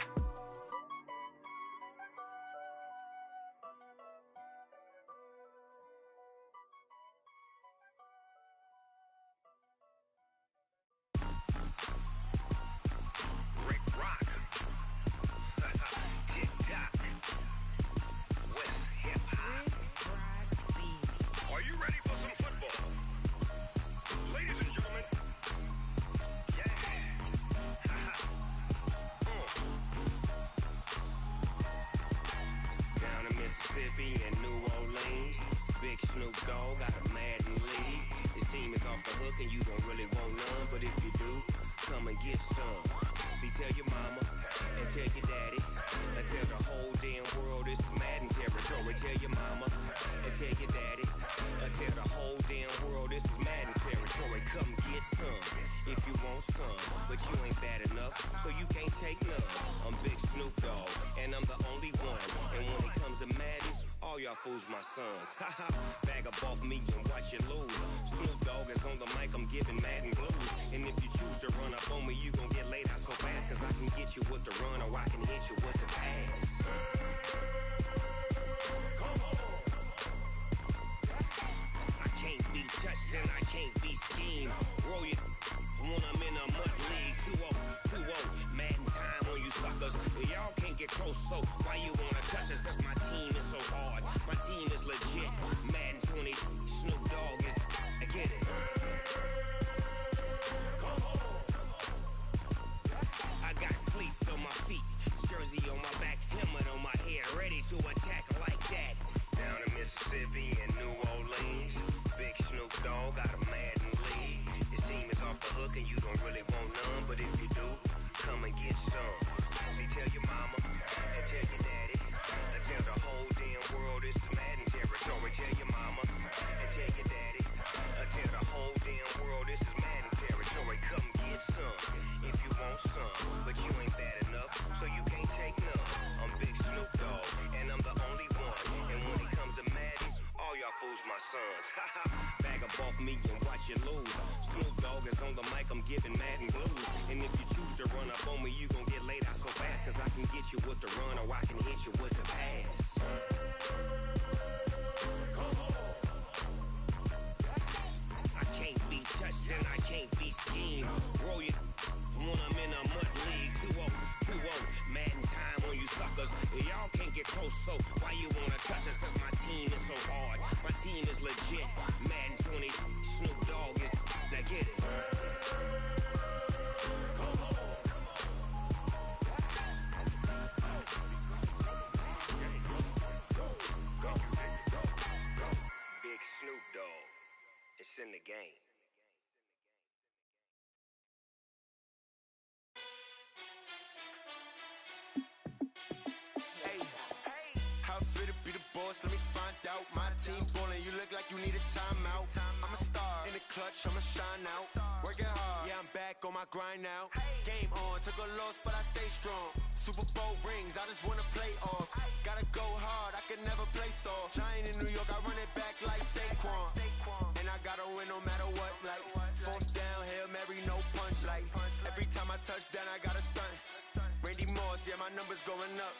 Fools my sons. Haha, bag up off me and watch you lose. Snoop Dogg is on the mic, I'm giving Madden blues. And if you choose to run up on me, you gon' get laid out so fast. Cause I can get you with the run or I can hit you with the pass. Come on. I can't be touched and I can't be schemed. Roll you when I'm in a mud league. 2-0, 2-0, Madden time on you suckers. Y'all can't get close, so why you wanna touch us? Cause my team is so hard. My team is legit. Madden 20, Snoop Dogg is. I get it. Come on. I got cleats on my feet, jersey on my back, helmet on my head, ready to attack like that. Down in Mississippi and New Orleans, big Snoop Dogg got a Madden league. Your team is off the hook and you don't really want none, but if you do, come and get some. See, tell your mama and tell your daddy. Tell the whole damn world it's Madden territory. Tell your mama and tell your daddy. Tell the whole damn world this is Madden territory. Come get some if you want some, but you ain't bad enough, so you can't take none. I'm Big Snoop Dogg, and I'm the only one. And when it comes to Madden, all y'all fools my sons. Bag up off me and watch you lose. Snoop Dogg is on the mic, I'm giving Madden blues. And if you choose to run up on me, you gon' get laid out so fast. Cause I can get you with the run or I can hit you with the pass. I can't be touched and I can't be schemed. Roll you when I'm in a mud league. 2-0, 2-0, Madden time on team is legit. Madden 20, Snoop Dogg is. Now get it. Big Snoop Dogg. It's in the game. How fit to be the boss? Let me find out. My team ballin', you look like you need a timeout. I'm a star in the clutch, I'ma shine out. Working hard, yeah, I'm back on my grind now. Game on, took a loss, but I stay strong. Super Bowl rings, I just wanna play off. Gotta go hard, I can never play soft. Giant in New York, I run it back like Saquon. And I gotta win no matter what, like fourth down, Hail Mary, no punch. Like every time I touch down, I gotta stunt. Randy Moss, yeah, my numbers going up.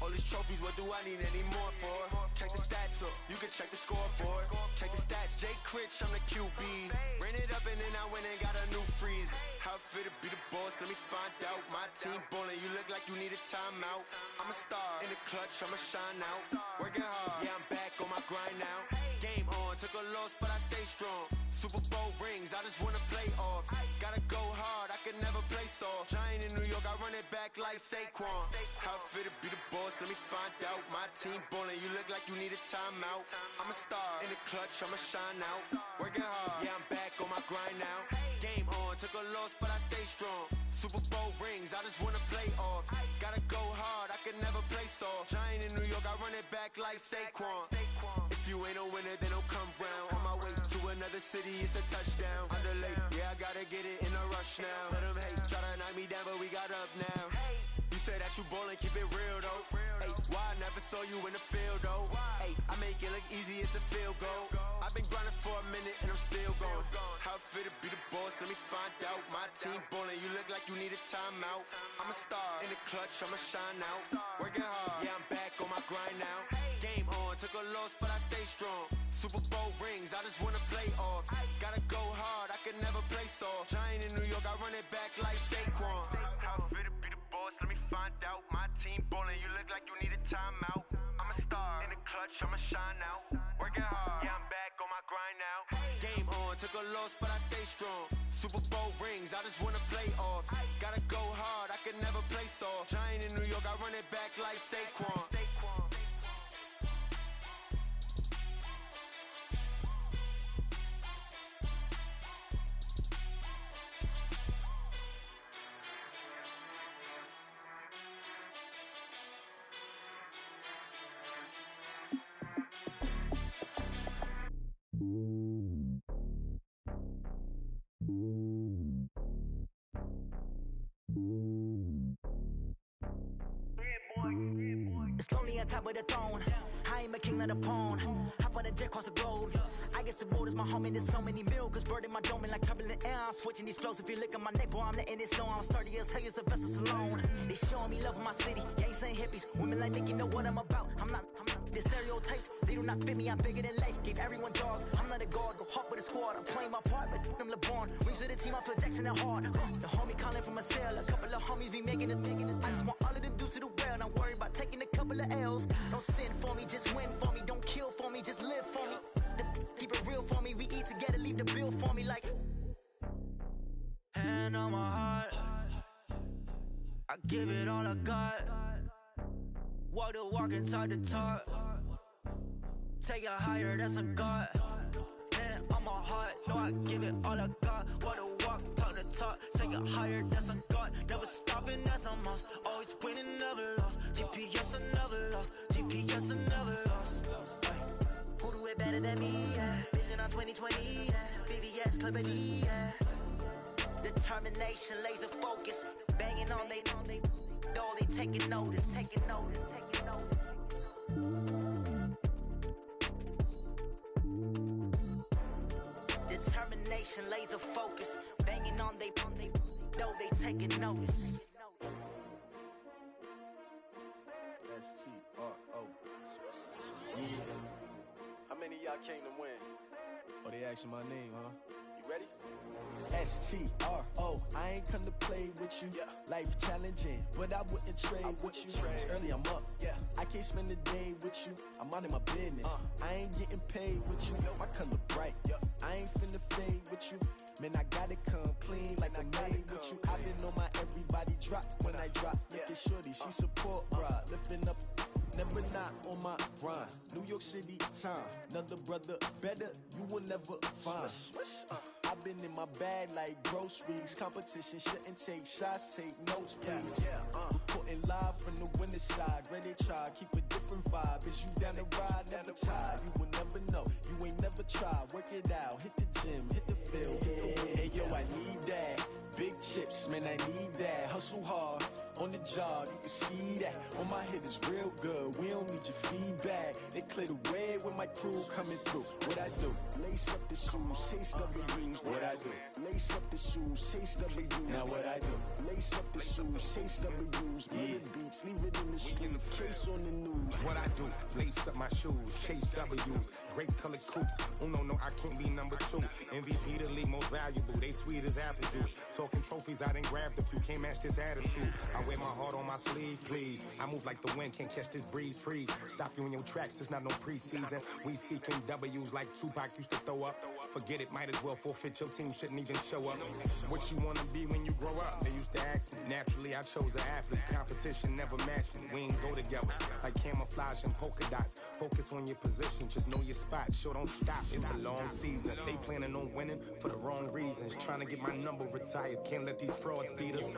All these trophies, what do I need any more for? Check the stats up, you can check the scoreboard. Check the stats, Jay Critch, I'm the QB. Ran it up and then I went and got a new freeze. How fit to be the boss, let me find out. My team ballin', you look like you need a timeout. I'm a star in the clutch, I'ma shine out. Working hard, yeah, I'm back on my grind now. Game on, took a loss, but I stay strong. Super Bowl rings, I just wanna play off. Gotta go hard, I can never play soft. Giant in New York, I run it back like Saquon. How fit to be the boss, let me find out. My team ballin', you look like you need a timeout. I'm a star in the clutch, I'ma shine out. Working hard, yeah, I'm back on my grind now. Game on, took a loss, but I stay strong. Super Bowl rings, I just wanna play off. Gotta go hard, I can never play soft. Giant in New York, I run it back like Saquon. If you ain't a winner, then don't come round. On my way to another city, it's a touchdown. Underlay, yeah, I gotta get it in a rush now. Let them hate, try to knock me down, but we got up now. You said that you ballin', keep it real though. Hey, why I never saw you in the field though? Hey, I make it look easy, it's a field goal. I've been grinding for a minute and I'm still going. How fit to be the boss, let me find out. My team ballin', you look like you need a timeout. I'm a star in the clutch, I'ma shine out. Working hard, yeah, I'm back on my grind now. Game on, took a loss, but I stay strong. Super Bowl rings, I just wanna play off. Gotta go hard, I can never play soft. Giant in New York, I run it back like Saquon. How fit to be the boss, let me find out. My team ballin', you look like you need a timeout. I'm a star in the clutch, I'ma shine out. Working hard, yeah, I'm back on my grind now. Game on, took a loss, but I stay strong. Super Bowl rings, I just wanna play off. Gotta go hard, I can never play soft. Giant in New York, I run it back like Saquon. It's lonely on top of the throne. I am a king of the pawn. Hop on a jet across the globe. I guess the road is my home and there's so many milkers burning my dome like turbulent air. I'm switching these flows. If you look at my neck, boy, I'm letting it slow. I'm sturdy as hell as a vessel alone. They showing me love in my city. Gangs saying hippies. Women like Nick, you know what I'm about. I'm not the stereotypes. They do not fit me. I'm bigger than life. Gave everyone dogs. I'm not a guard. Go hard with a squad. I'm playing my part, but I'm LeBron. Wings of the team. I feel Jackson and hard. The homie calling from a cell. A couple of homies be making it. I just want all of them dudes to the well. Not worried about taking a couple of L's. Don't sin for me, just win for me. Don't kill for me, just live for me. Keep it real for me. We eat together, leave the bill for me like. Hand on my heart, I give it all I got. Walk the walk and talk the talk. Take it higher, that's a God. Hand on my heart, no, I give it all I got. Walk the walk, talk the talk. Take it higher, that's a God. Never stopping, that's a must. Always winning, never lost. GPS, I never lost. GPS, I never lost. Who do it better than me? Yeah. Vision on 2020. Yeah. VVS, Clarity. Yeah. Determination, laser focus. Banging on they know they taking notice. Taking notice. Taking notice. Determination, laser focus. Banging on they know they taking notice. S-T-R-O. Yeah. How many of y'all came to win? Oh, they asking my name, huh? You STRO, I ain't come to play with you. Life challenging, but I wouldn't trade with you. It's early, I'm up. I can't spend the day with you. I'm minding my business. I ain't getting paid with you. My color bright. I ain't finna fade with you. Man, I gotta come clean like I made with you. I've been on my everybody drop when I drop. Look at shorty, she support, bruh. Lifting up. Never not on my grind. New York City time. Another brother better, you will never find. I've been in my bag like groceries. Competition shouldn't take shots, take notes, please. Reporting live from the winter side. Ready to try, keep a different vibe. Is you down the ride, never tired. You will never know, you ain't never tried. Work it out, hit the gym, hit the field, hit the wind. Hey yo, I need that. Big chips, man, I need that. Hustle hard, on the job, you can see that. On my head is real good, we don't need your feedback. They clear the way with my crew coming through. What I do? Lace up the shoes, chase W's. What I do? Lace up the shoes, chase W's. Now what I do? Lace up the shoes, chase W's. Murder beats, leave it in the street, case on the news. What I do? Lace up my shoes, chase W's. Great colored coops, no, I can't be number 2. MVP the league most valuable, they sweet as apple juice. Talking trophies, I didn't grab the few, can't match this attitude. I wear my heart on my sleeve, please. I move like the wind, can't catch this breeze, freeze. Stop you in your tracks, there's not no preseason. We seeking W's like Tupac used to throw up. Forget it, might as well forfeit, your team shouldn't even show up. What you wanna be when you grow up? They used to ask me. Naturally, I chose an athlete. Competition never matched me. We ain't go together like camouflage and polka dots. Focus on your position, just know your spot. Sure, don't stop, it's a long season. They planning on winning for the wrong reasons. Trying to get my number retired, can't let these frauds beat us.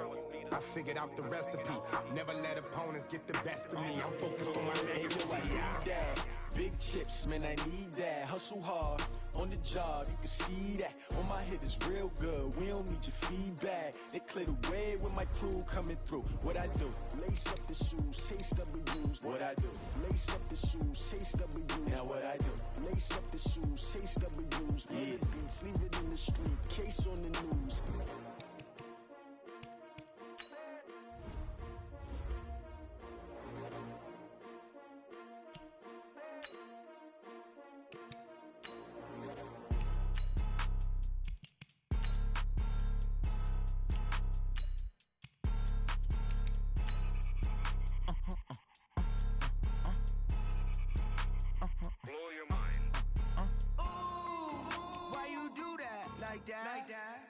I figured out the recipe. Never let opponents get the best of me. I'm focused on my legacy. Hey, yo, I need that. Big chips, man, I need that. Hustle hard, on the job, you can see that. On my head is real good, we don't need your feedback. They clear the way with my crew coming through. What I do? Lace up the shoes, chase W's. What I do? Lace up the shoes, chase W's. Now what I do? Lace up the shoes, chase W's. Murder beats, leave it in the street, case on the news.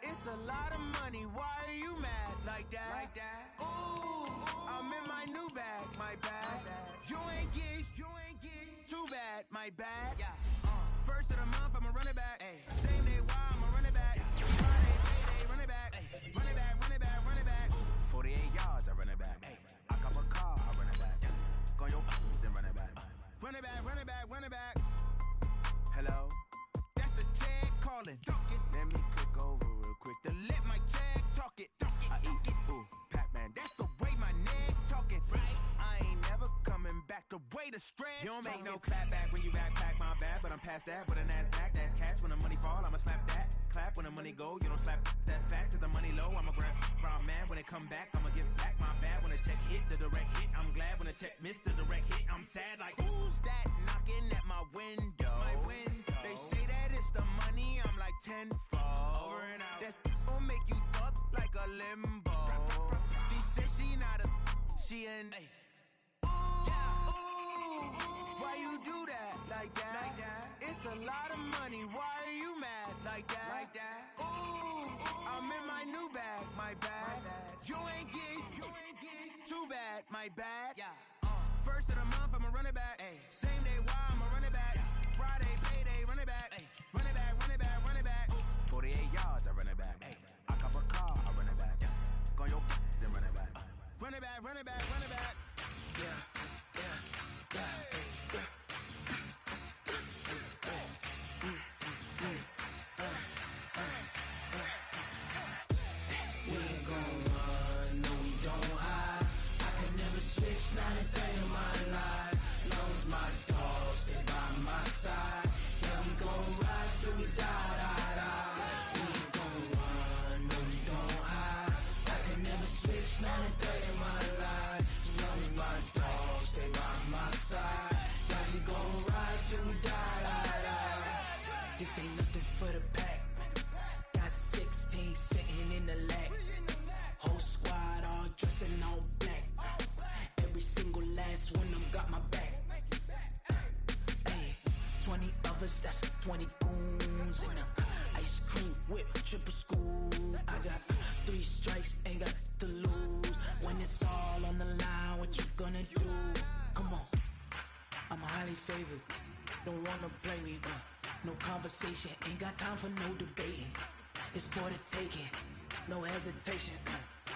It's a lot of money, why are you mad like that? Ooh, I'm in my new bag, my bad. You ain't get too bad, my bad. First of the month, I'ma run it back. Same day, why I'ma run it back. Friday, payday, run it back. Run it back, run it back, run it back. 48 yards, I run it back. I cop a car, I run it back. Go your then run it back. Run it back, run it back, run it back. Hello? That's the check calling. Let me click over real quick to let my check talk it. I eat it, ooh, Pac-Man. That's the way my neck talking. Right? I ain't never coming back. The way the stress. You don't make no clap back when you backpack, my bad. But I'm past that with a NASDAQ. That's cash. When the money fall, I'ma slap that. Clap when the money go. You don't slap. That's facts. If the money low, I'ma grab brown man. When it come back, I'ma give back my bad. When the check hit, the direct hit. I'm glad when the check missed the direct hit. I'm sad like who's that knocking at my window? My window. They say that it's the money. I'm like tenfold. Over and out. That's gon' make you up like a limbo. She said she not a. She an. Why you do that like that? It's a lot of money. Why are you mad like that? Ooh, I'm in my new bag, my bad. You ain't get too bad, my bad. First of the month, I'ma run it back. Same day, why I'ma run it back. Friday, payday, run it back. Run it back, run it back, run it back. 48 yards, I run it back. I cop a car, I run it back. Go your then run it back. Run it back, run it back, run it back. Yeah. Switch, not a day in my life. Long as my dogs, they by my side. Yeah, we gon' ride till we die. We ain't gon' run, no, we don't hide. I can never switch, not a day in my life. As long as my dogs, they by my side. Yeah, we gon' ride till we die. This ain't nothing for the pack. lovers, that's 20 goons. And ice cream whip, triple scoop. I got 3 strikes, ain't got to lose. When it's all on the line, what you gonna do? Come on, I'm highly favored. Don't wanna play me, no conversation, ain't got time for no debating. It's for the taking, no hesitation,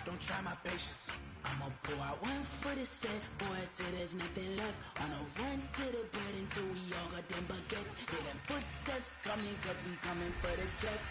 don't try my patience. I'ma pour out one for the set, boy, till there's nothing left. On a run to the bed until we all got them baguettes. Hear them footsteps coming, cause we coming for the jet.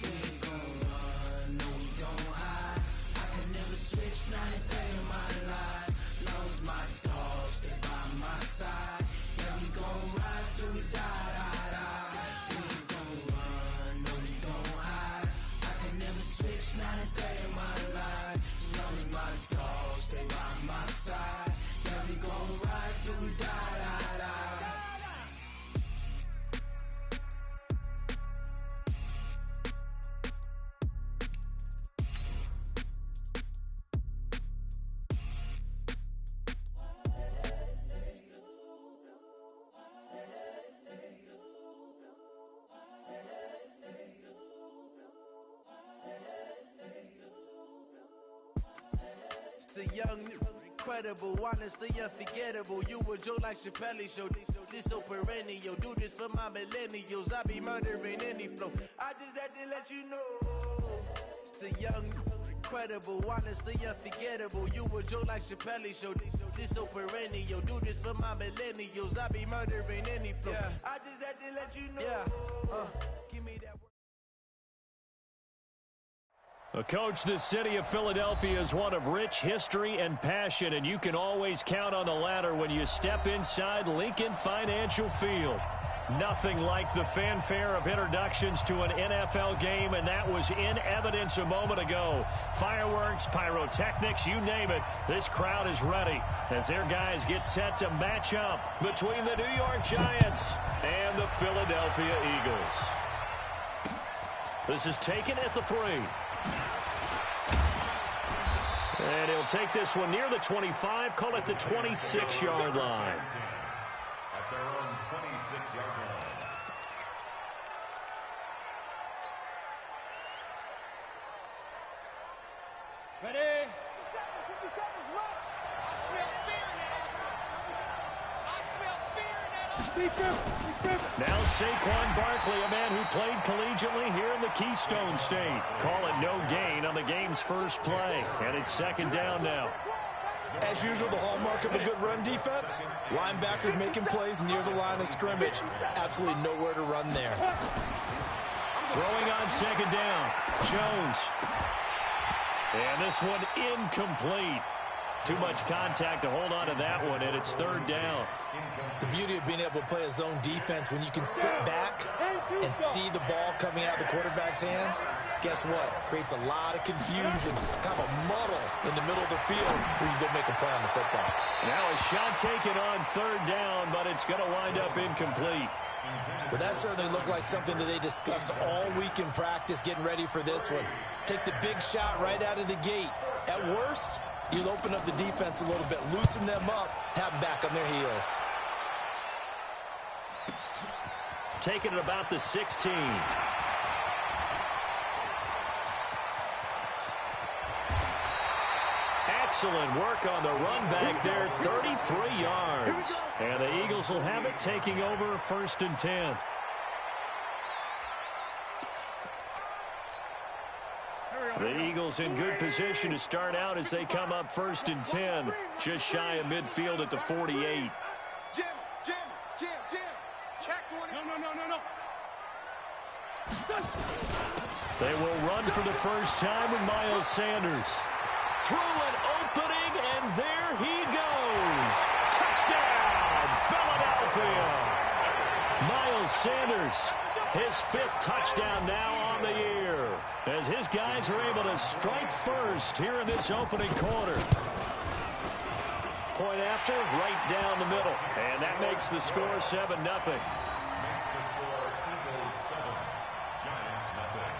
We ain't gon' run, no we don't hide. I could never switch, not a day in my life. Long as my dogs, they by my side. Yeah, we gon' ride till we die, die, die. We ain't gon' run, no we don't hide. I could never switch, not a day in my life. As long as my dogs, they by my side. Yeah, we gon' ride till we die, die, die. The young, incredible, honestly unforgettable. You a Joe like Chappelle show. This so perennial. Do this for my millennials. I be murdering any flow. I just had to let you know. It's the young, incredible, honestly unforgettable. You a Joe like Chappelle show. This so perennial. Do this for my millennials. I be murdering any flow. Yeah. I just had to let you know. Yeah. Give me that. Coach, the city of Philadelphia is one of rich history and passion, and you can always count on the ladder when you step inside Lincoln Financial Field. Nothing like the fanfare of introductions to an NFL game, and that was in evidence a moment ago. Fireworks, pyrotechnics, you name it. This crowd is ready as their guys get set to match up between the New York Giants and the Philadelphia Eagles. This is taken at the 3. And he'll take this one near the 25, call it the 26-yard line. At their own 26-yard line. Ready? 50 seconds, run! I smell fear in that offense. I smell fear in that offense. Now Saquon Barkley, a man who played collegiately here in the Keystone State. Call it no gain on the game's first play. And it's second down now. As usual, the hallmark of a good run defense, linebackers making plays near the line of scrimmage. Absolutely nowhere to run there. Throwing on second down. Jones. And this one incomplete. Too much contact to hold on to that one, and it's third down. The beauty of being able to play a zone defense, when you can sit back and see the ball coming out of the quarterback's hands, guess what? Creates a lot of confusion, kind of a muddle in the middle of the field where you go make a play on the football. Now a shot taken on third down, but it's going to wind up incomplete. Well, that certainly looked like something that they discussed all week in practice getting ready for this one. Take the big shot right out of the gate. At worst, you'll open up the defense a little bit, loosen them up, have them back on their heels. Taking it about the 16. Excellent work on the run back there, 33 yards. And the Eagles will have it, taking over first and 10. The Eagles in good position to start out as they come up first and 10, just shy of midfield at the 48. Jim. Check 20. No. They will run for the first time with Miles Sanders. Through an opening, and there he goes. Touchdown, Philadelphia. Miles Sanders, his 5th touchdown now on the year, as his guys are able to strike first here in this opening quarter. Point after, right down the middle. And that makes the score 7-0. Makes the score Eagles 7, Giants nothing.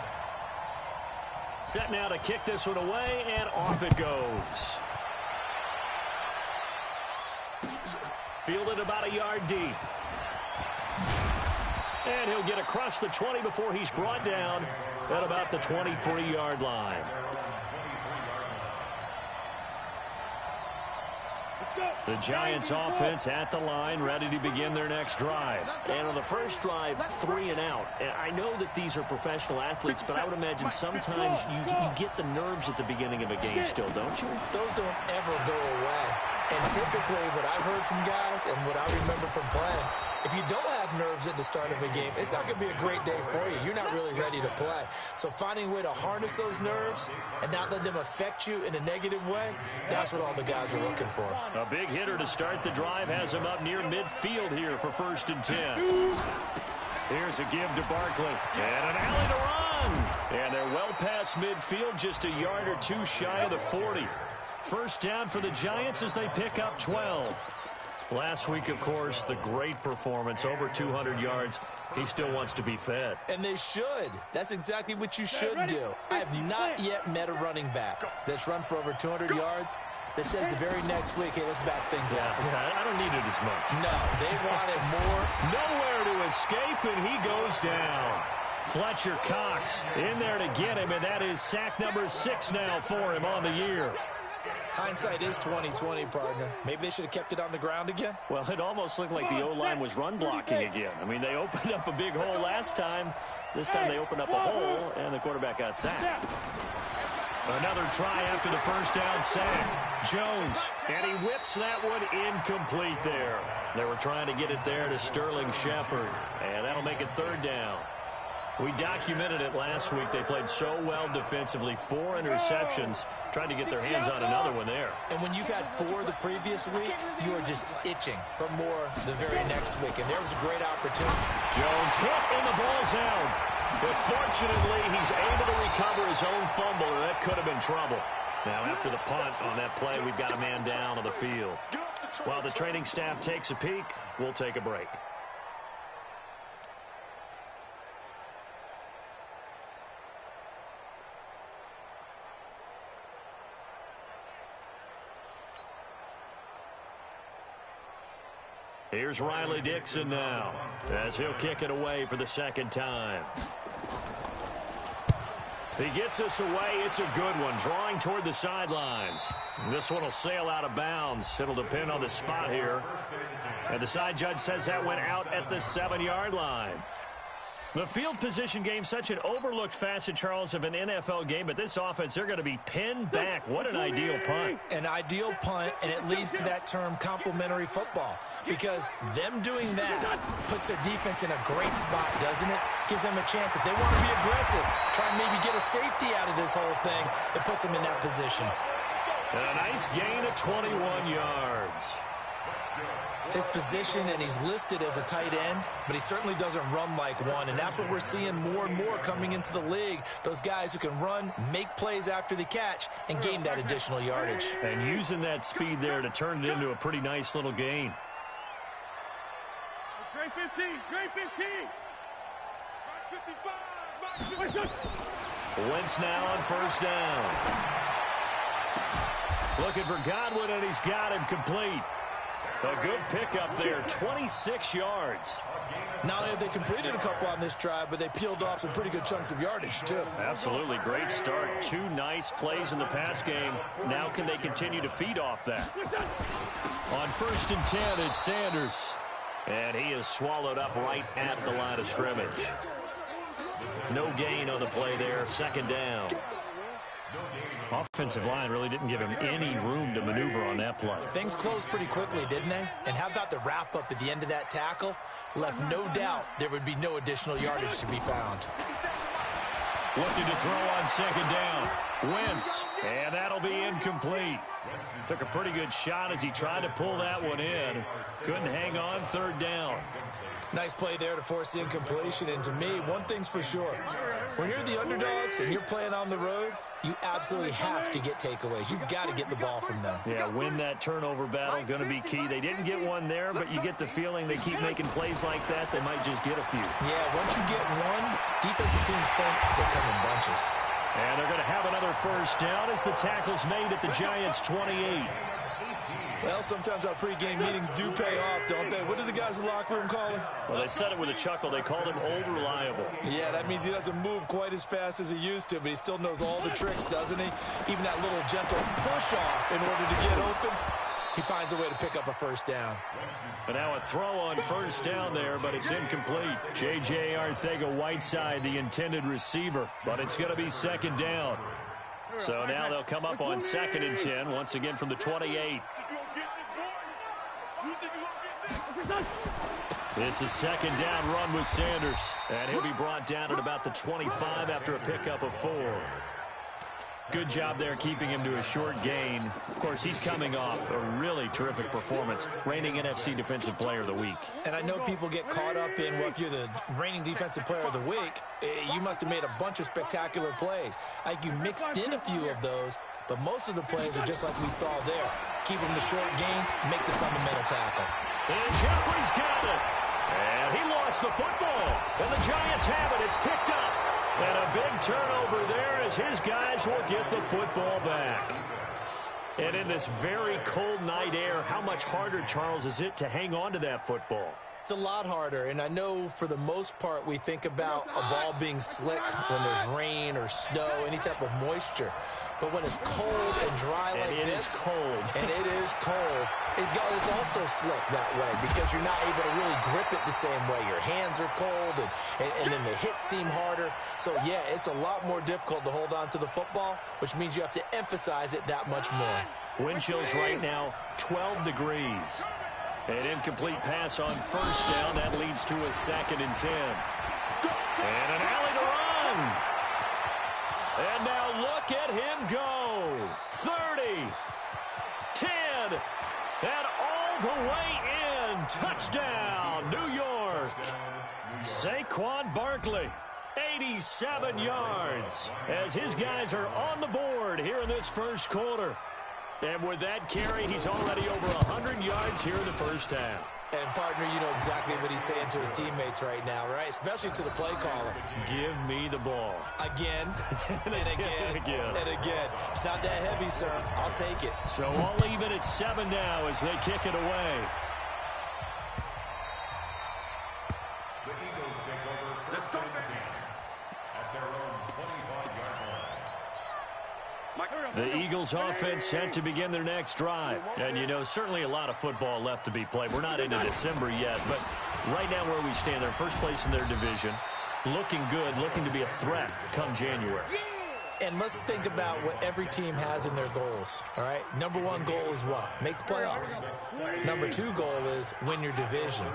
Set now to kick this one away, and off it goes. Fielded about a yard deep. And he'll get across the 20 before he's brought down at about the 23-yard line. The Giants offense at the line, ready to begin their next drive. And on the first drive, 3 and out. And I know that these are professional athletes, but I would imagine sometimes you get the nerves at the beginning of a game still, don't you? Those don't ever go away. And typically what I've heard from guys and what I remember from playing, if you don't have nerves at the start of a game, it's not going to be a great day for you. You're not really ready to play. So finding a way to harness those nerves and not let them affect you in a negative way, that's what all the guys are looking for. A big hitter to start the drive has him up near midfield here for 1st and 10. Here's a give to Barkley. And an alley to run. And they're well past midfield, just a yard or two shy of the 40. First down for the Giants as they pick up 12. Last week, of course, the great performance, over 200 yards. He still wants to be fed. And they should. That's exactly what you should do. I have not yet met a running back that's run for over 200 yards that says the very next week, hey, let's back things up. Yeah, I don't need it as much. No, they want it more. Nowhere to escape, and he goes down. Fletcher Cox in there to get him, and that is sack number 6 now for him on the year. Hindsight is 20/20, partner. Maybe they should have kept it on the ground again. Well, it almost looked like the O-line was run blocking again. I mean, they opened up a big hole last time. This time they opened up a hole, and the quarterback got sacked. Another try after the first down sack. Jones, and he whips that one incomplete there. They were trying to get it there to Sterling Shepard, and that'll make it 3rd down. We documented it last week. They played so well defensively. 4 interceptions. Tried to get their hands on another one there. And when you've had 4 the previous week, you are just itching for more the very next week. And there was a great opportunity. Jones hit and the ball's out. But fortunately, he's able to recover his own fumble, or that could have been trouble. Now, after the punt on that play, we've got a man down on the field. While the training staff takes a peek, we'll take a break. Here's Riley Dixon now, as he'll kick it away for the 2nd time. He gets us away. It's a good one, drawing toward the sidelines. This one will sail out of bounds. It'll depend on the spot here. And the side judge says that went out at the 7-yard line. The field position game, such an overlooked facet, Charles, of an NFL game, but this offense, they're going to be pinned back. What an ideal punt. An ideal punt, and it leads to that term complementary football, because them doing that puts their defense in a great spot, doesn't it? Gives them a chance. If they want to be aggressive, try and maybe get a safety out of this whole thing, it puts them in that position. And a nice gain of 21 yards. His position, and he's listed as a tight end, but he certainly doesn't run like one, and that's what we're seeing more and more coming into the league. Those guys who can run, make plays after the catch, and gain that additional yardage. And using that speed there to turn it into a pretty nice little gain. Great 15, great 15. 55, Wentz now on 1st down. Looking for Godwin, and he's got him complete. A good pickup there, 26 yards. Not only have they completed a couple on this drive, but they peeled off some pretty good chunks of yardage, too. Absolutely. Great start. 2 nice plays in the pass game. Now can they continue to feed off that? On 1st and 10, it's Sanders. And he is swallowed up right at the line of scrimmage. No gain on the play there. 2nd down. Offensive line really didn't give him any room to maneuver on that play. Things closed pretty quickly, didn't they? And how about the wrap-up at the end of that tackle? Left no doubt there would be no additional yardage to be found. Looking to throw on 2nd down. Wentz, and that'll be incomplete. Took a pretty good shot as he tried to pull that one in. Couldn't hang on. 3rd down. Nice play there to force the incompletion. And to me, one thing's for sure. When you're the underdogs and you're playing on the road, you absolutely have to get takeaways. You've got to get the ball from them. Yeah, win that turnover battle, going to be key. They didn't get one there, but you get the feeling they keep making plays like that, they might just get a few. Yeah, once you get one, defensive teams think they come in bunches. And they're going to have another 1st down as the tackle's made at the Giants' 28. Well, sometimes our pregame meetings do pay off, don't they? What do the guys in the locker room call him? Well, they said it with a chuckle. They called him Old Reliable. Yeah, that means he doesn't move quite as fast as he used to, but he still knows all the tricks, doesn't he? Even that little gentle push-off in order to get open, he finds a way to pick up a first down. But now a throw on first down there, but it's incomplete. J.J. Arcega-Whiteside, the intended receiver, but it's going to be second down. So now they'll come up on 2nd and 10, once again from the 28. It's a second down run with Sanders, and he'll be brought down at about the 25 after a pickup of 4. Good job there keeping him to a short gain. Of course, he's coming off a really terrific performance, reigning NFC Defensive Player of the Week. And I know people get caught up in, well, if you're the reigning Defensive Player of the Week, you must have made a bunch of spectacular plays. I think you mixed in a few of those, but most of the plays are just like we saw there. Keep them to short gains, make the fundamental tackle. And Jeffrey's got it. And he lost the football. And the Giants have it. It's picked up. And a big turnover there as his guys will get the football back. And in this very cold night air, how much harder, Charles, is it to hang on to that football? It's a lot harder, and I know for the most part we think about a ball being slick when there's rain or snow, any type of moisture. But when it's cold and dry like this, it is cold, and it is cold, it's also slick that way because you're not able to really grip it the same way. Your hands are cold, and then the hits seem harder. So, yeah, it's a lot more difficult to hold on to the football, which means you have to emphasize it that much more. Wind chills right now, 12 degrees. An incomplete pass on first down. That leads to a 2nd and 10. And an alley to run. And now look at him go. 30, 10, and all the way in. Touchdown, New York. Saquon Barkley, 87 yards, as his guys are on the board here in this first quarter. And with that carry, he's already over 100 yards here in the first half. And, partner, you know exactly what he's saying to his teammates right now, right? Especially to the play caller. Give me the ball. Again, and again, and again. It's not that heavy, sir. I'll take it. So all even at 7 now as they kick it away. The Eagles take over first and 10 at their own 25-yard line. The Eagles offense set to begin their next drive. And, you know, certainly a lot of football left to be played. We're not into December yet, but right now where we stand, they're first place in their division, looking good, looking to be a threat come January. And let's think about what every team has in their goals, all right? Number 1 goal is what? Make the playoffs. Number 2 goal is win your division.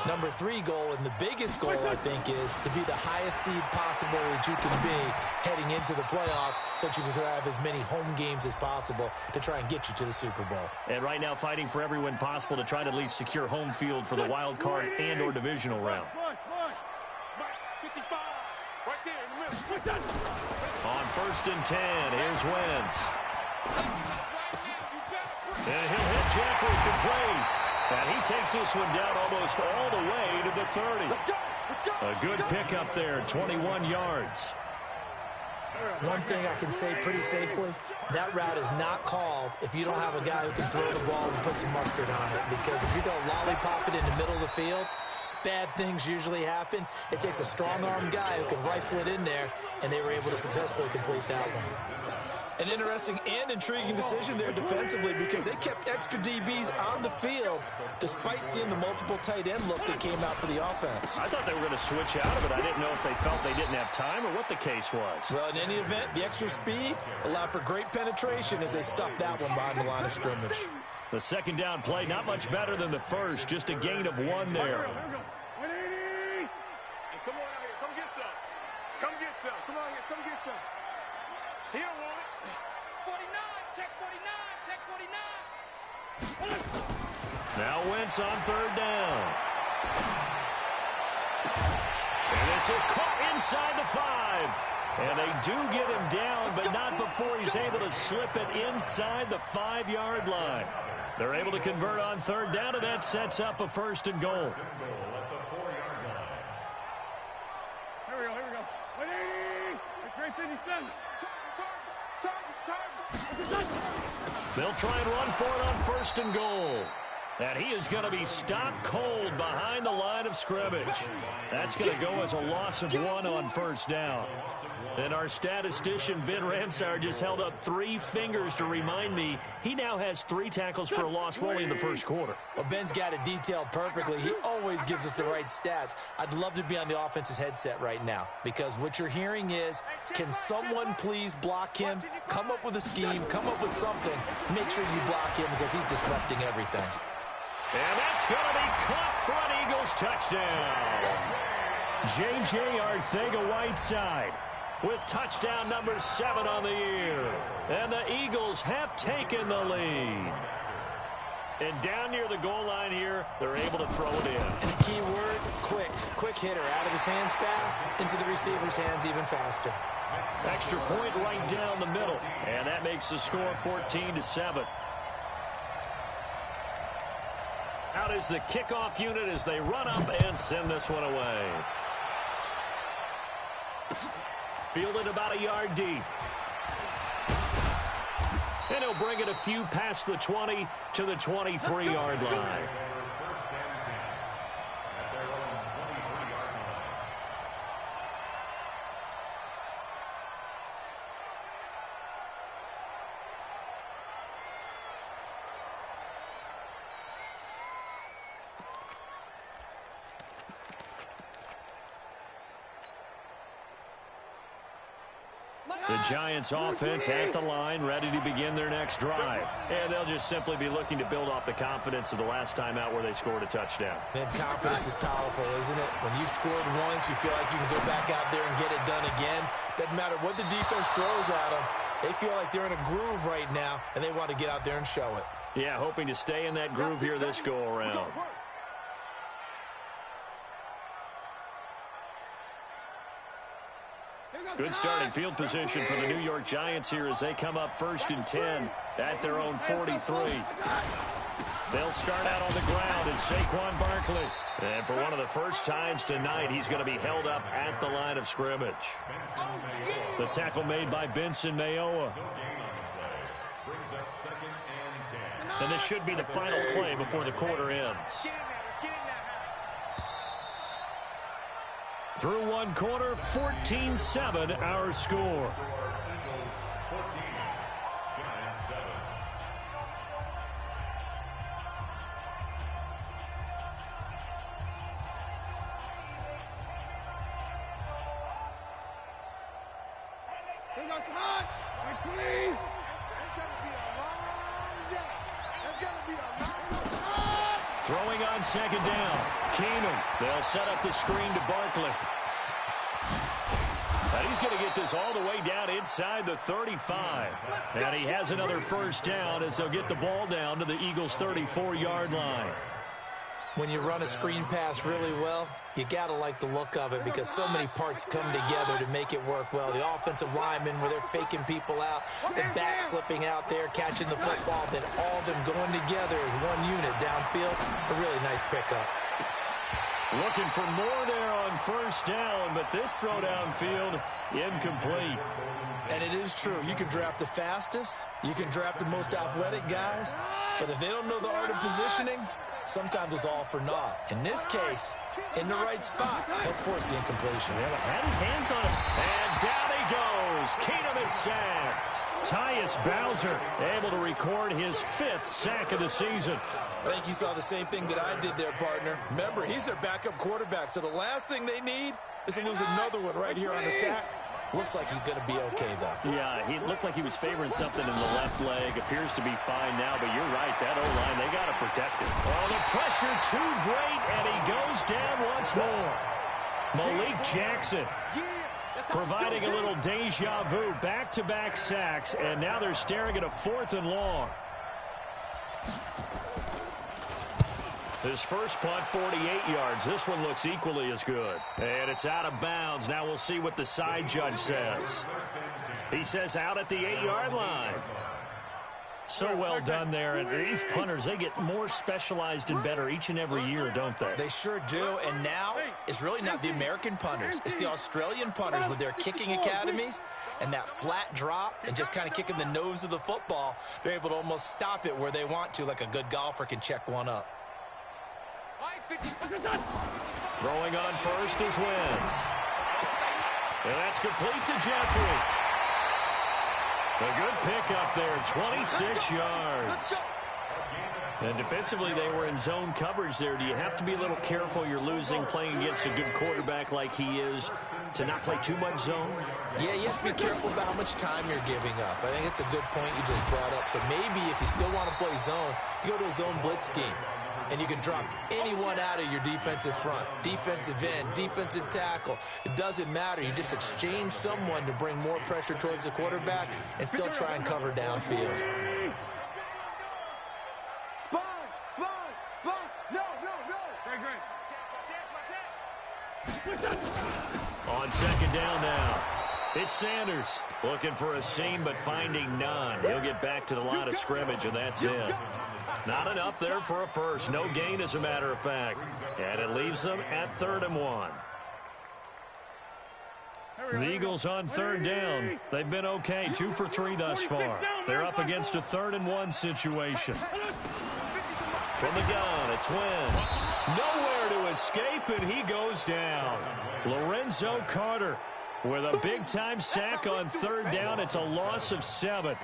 Number 3 goal, and the biggest goal, I think, is to be the highest seed possible that you can be heading into the playoffs so that you can have as many home games as possible to try and get you to the Super Bowl. And right now fighting for every win possible to try to at least secure home field for the wild card and or divisional round. 55, right there in the middle. On 1st and 10, here's Wentz. And he'll hit Jeffrey complete. And he takes this one down almost all the way to the 30. A good pickup there, 21 yards. One thing I can say pretty safely, that route is not called if you don't have a guy who can throw the ball and put some mustard on it. Because if you go lollipop it in the middle of the field, bad things usually happen. It takes a strong-armed guy who can rifle it in there, and they were able to successfully complete that one. An interesting and intriguing decision there defensively because they kept extra DBs on the field despite seeing the multiple tight end look that came out for the offense. I thought they were going to switch out of it. I didn't know if they felt they didn't have time or what the case was. Well, in any event, the extra speed allowed for great penetration as they stuffed that one behind the line of scrimmage. The second down play, not much better than the first, just a gain of 1 there. Come on out here. Come get some. Come get some. Come on here. Come get some. He don't want it. 49. Check 49. Check 49. Now Wentz on 3rd down. And this is caught inside the 5. And they do get him down, but not before he's able to slip it inside the 5-yard line. They're able to convert on 3rd down, and that sets up a 1st and goal. Here we go. Here we go. 180. It's great 57. Target. They'll try and run for it on 1st and goal. And he is going to be stopped cold behind the line of scrimmage. That's going to go as a loss of 1 on 1st down. And our statistician, Ben Ramsar, just held up 3 fingers to remind me he now has 3 tackles for a loss rolling in the 1st quarter. Well, Ben's got it detailed perfectly. He always gives us the right stats. I'd love to be on the offense's headset right now because what you're hearing is, can someone please block him? Come up with a scheme. Come up with something. Make sure you block him because he's disrupting everything. And that's going to be caught for an Eagles touchdown. J.J. Arcega-Whiteside with touchdown number 7 on the year. And the Eagles have taken the lead. And down near the goal line here, they're able to throw it in. And the key word, quick. Quick hitter. Out of his hands fast, into the receiver's hands even faster. Extra point right down the middle. And that makes the score 14-7. Out is the kickoff unit as they run up and send this one away. Fielded about a yard deep. And he'll bring it a few past the 20 to the 23-yard line. The Giants offense at the line, ready to begin their next drive. And they'll just simply be looking to build off the confidence of the last time out where they scored a touchdown. Man, confidence is powerful, isn't it? When you've scored once, you feel like you can go back out there and get it done again. Doesn't matter what the defense throws at them. They feel like they're in a groove right now, and they want to get out there and show it. Yeah, hoping to stay in that groove here this go-around. Good starting field position for the New York Giants here as they come up 1st and 10 at their own 43. They'll start out on the ground and Saquon Barkley. And for one of the first times tonight, he's going to be held up at the line of scrimmage. The tackle made by Benson Mayowa. And this should be the final play before the quarter ends. Through one quarter, 14-7 our score. Throwing on 2nd down. Keenum. They'll set up the screen to Barkley. And he's going to get this all the way down inside the 35. And he has another 1st down as they'll get the ball down to the Eagles' 34-yard line. When you run a screen pass really well, you got to like the look of it because so many parts come together to make it work well. The offensive linemen where they're faking people out, the back slipping out there, catching the football, then all of them going together as one unit downfield. A really nice pickup. Looking for more there on 1st down, but this throw downfield incomplete. And it is true. You can draft the fastest. You can draft the most athletic guys. But if they don't know the art of positioning, sometimes it's all for naught. In this case, in the right spot, he'll force the incompletion. Yeah, had his hands on him. And down he goes. Keenum is sacked. Tyus Bowser able to record his 5th sack of the season. I think you saw the same thing that I did there, partner. Remember, he's their backup quarterback, so the last thing they need is to lose another one right here on the sack. Looks like he's going to be okay, though. Yeah, he looked like he was favoring something in the left leg. Appears to be fine now, but you're right. That O-line, they got to protect him. Oh, the pressure too great, and he goes down once more. Malik Jackson providing a little deja vu. Back-to-back sacks, and now they're staring at a 4th and long. His first punt, 48 yards. This one looks equally as good. And it's out of bounds. Now we'll see what the side judge says. He says out at the 8-yard line. So well done there. And these punters, they get more specialized and better each and every year, don't they? They sure do. And now it's really not the American punters. It's the Australian punters with their kicking academies and that flat drop and just kind of kicking the nose of the football. They're able to almost stop it where they want to, like a good golfer can check one up. Throwing on first is Wentz. And that's complete to Jeffrey. A good pickup there, 26 yards. And defensively, they were in zone coverage there. Do you have to be a little careful? You're losing, playing against a good quarterback like he is, to not play too much zone? Yeah, you have to be careful about how much time you're giving up. I think it's a good point you just brought up. So maybe if you still want to play zone, you go to a zone blitz scheme. And you can drop anyone out of your defensive front, defensive end, defensive tackle. It doesn't matter. You just exchange someone to bring more pressure towards the quarterback and still try and cover downfield. On second down now, it's Sanders looking for a seam but finding none. He'll get back to the line of scrimmage, and that's it. Not enough there for a first. No gain, as a matter of fact. And it leaves them at 3rd and 1. The Eagles on 3rd down. They've been okay, 2 for 3 thus far. They're up against a 3rd and 1 situation. From the gun, it's Wentz. Nowhere to escape, and he goes down. Lorenzo Carter with a big-time sack on 3rd down. It's a loss of 7.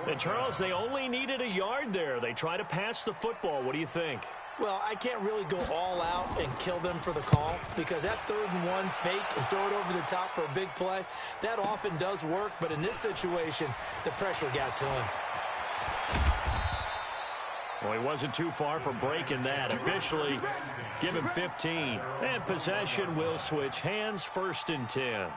And, Charles, they only needed a yard there. They try to pass the football. What do you think? Well, I can't really go all out and kill them for the call because that 3rd and 1 fake and throw it over the top for a big play, that often does work. But in this situation, the pressure got to him. Well, he wasn't too far from breaking that. Officially, give him 15. And possession will switch hands, 1st and 10.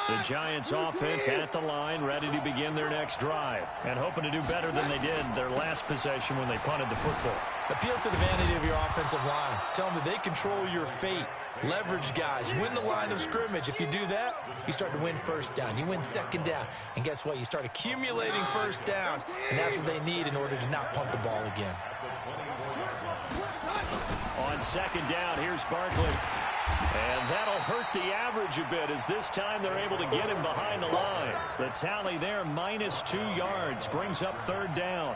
The Giants offense at the line, ready to begin their next drive. And hoping to do better than they did their last possession when they punted the football. Appeal to the vanity of your offensive line. Tell them that they control your fate. Leverage guys. Win the line of scrimmage. If you do that, you start to win 1st down. You win 2nd down. And guess what? You start accumulating 1st downs. And that's what they need in order to not punt the ball again. On 2nd down, here's Barkley. And that'll hurt the average a bit as this time they're able to get him behind the line. The tally there, -2 yards, brings up 3rd down.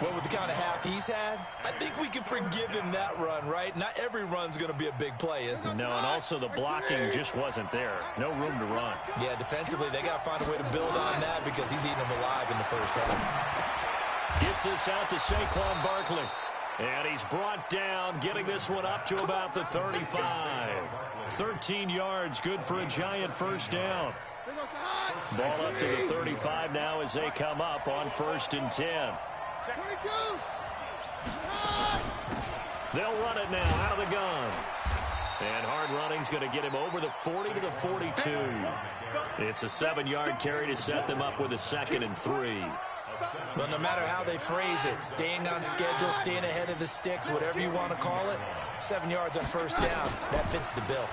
Well, with the kind of half he's had, I think we can forgive him that run, right? Not every run's going to be a big play, is it? No, and also the blocking just wasn't there. No room to run. Yeah, defensively, they got to find a way to build on that because he's eating them alive in the 1st half. Gets this out to Saquon Barkley. And he's brought down, getting this one up to about the 35. 13 yards, good for a Giant 1st down. Ball up to the 35 now as they come up on 1st and 10. They'll run it now out of the gun. And hard running's going to get him over the 40 to the 42. It's a 7-yard carry to set them up with a 2nd and 3. Well, no matter how they phrase it, staying on schedule, staying ahead of the sticks, whatever you want to call it, 7 yards on 1st down, that fits the bill.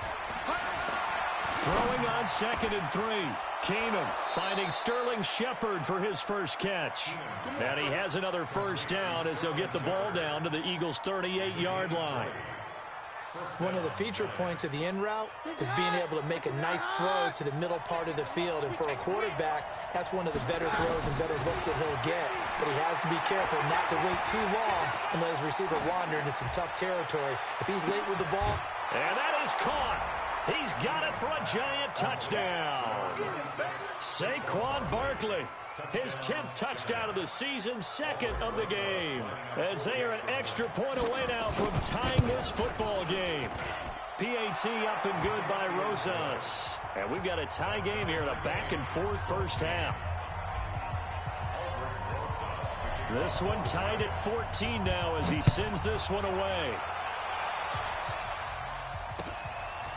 Throwing on 2nd and 3. Keenum finding Sterling Shepard for his first catch. And he has another 1st down as they'll get the ball down to the Eagles' 38-yard line. One of the feature points of the in route is being able to make a nice throw to the middle part of the field. And for a quarterback, that's one of the better throws and better looks that he'll get. But he has to be careful not to wait too long and let his receiver wander into some tough territory. If he's late with the ball. And that is caught. He's got it for a Giant touchdown. Saquon Barkley. His 10th touchdown of the season, 2nd of the game. As they are an extra point away now from tying this football game. PAT up and good by Rosas. And we've got a tie game here in a back-and-forth 1st half. This one tied at 14 now as he sends this one away.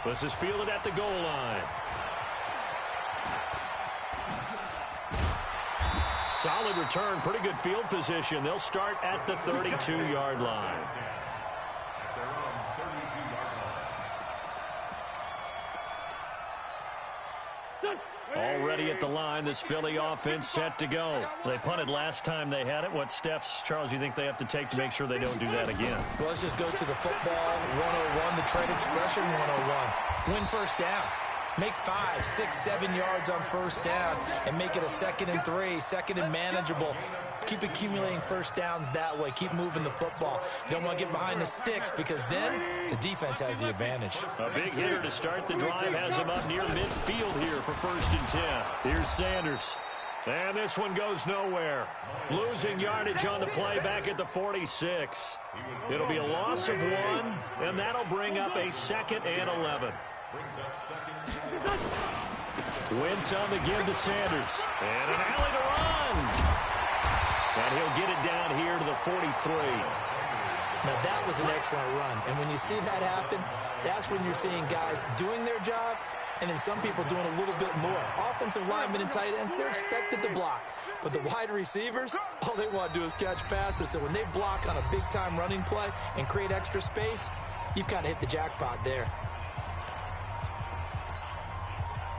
This is fielded at the goal line. Solid return, pretty good field position. They'll start at the 32-yard line. ready at the line. This Philly offense set to go. They punted last time they had it. What steps, Charles, you think they have to take to make sure they don't do that again? Well, let's just go to the football 101, the trade expression 101. Win first down. Make 5, 6, 7 yards on first down and make it a 2nd and 3, 2nd and manageable. Keep accumulating first downs that way. Keep moving the football. You don't want to get behind the sticks because then the defense has the advantage. A big hitter to start the drive has him up near midfield here for 1st and 10. Here's Sanders. And this one goes nowhere. Losing yardage on the play back at the 46. It'll be a loss of 1, and that'll bring up a 2nd and 11. Wentz on the give to Sanders. And an alley to run. And he'll get it down here to the 43. Now, that was an excellent run. And when you see that happen, that's when you're seeing guys doing their job and then some people doing a little bit more. Offensive linemen and tight ends, they're expected to block. But the wide receivers, all they want to do is catch passes. So when they block on a big-time running play and create extra space, you've kind of hit the jackpot there.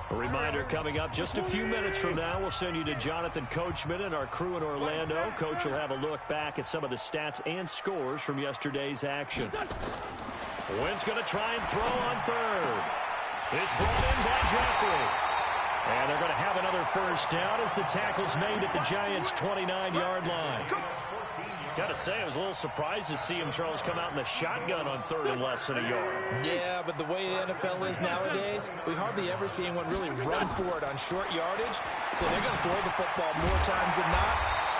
A reminder coming up just a few minutes from now, we'll send you to Jonathan Coachman and our crew in Orlando. Coach will have a look back at some of the stats and scores from yesterday's action. Wentz going to try and throw on 3rd. It's brought in by Jeffrey. And they're going to have another first down as the tackle's made at the Giants' 29-yard line. Got to say, I was a little surprised to see him, Charles, come out in the shotgun on 3rd and less than a yard. Yeah, but the way the NFL is nowadays, we hardly ever see anyone really run for it on short yardage. So they're going to throw the football more times than not.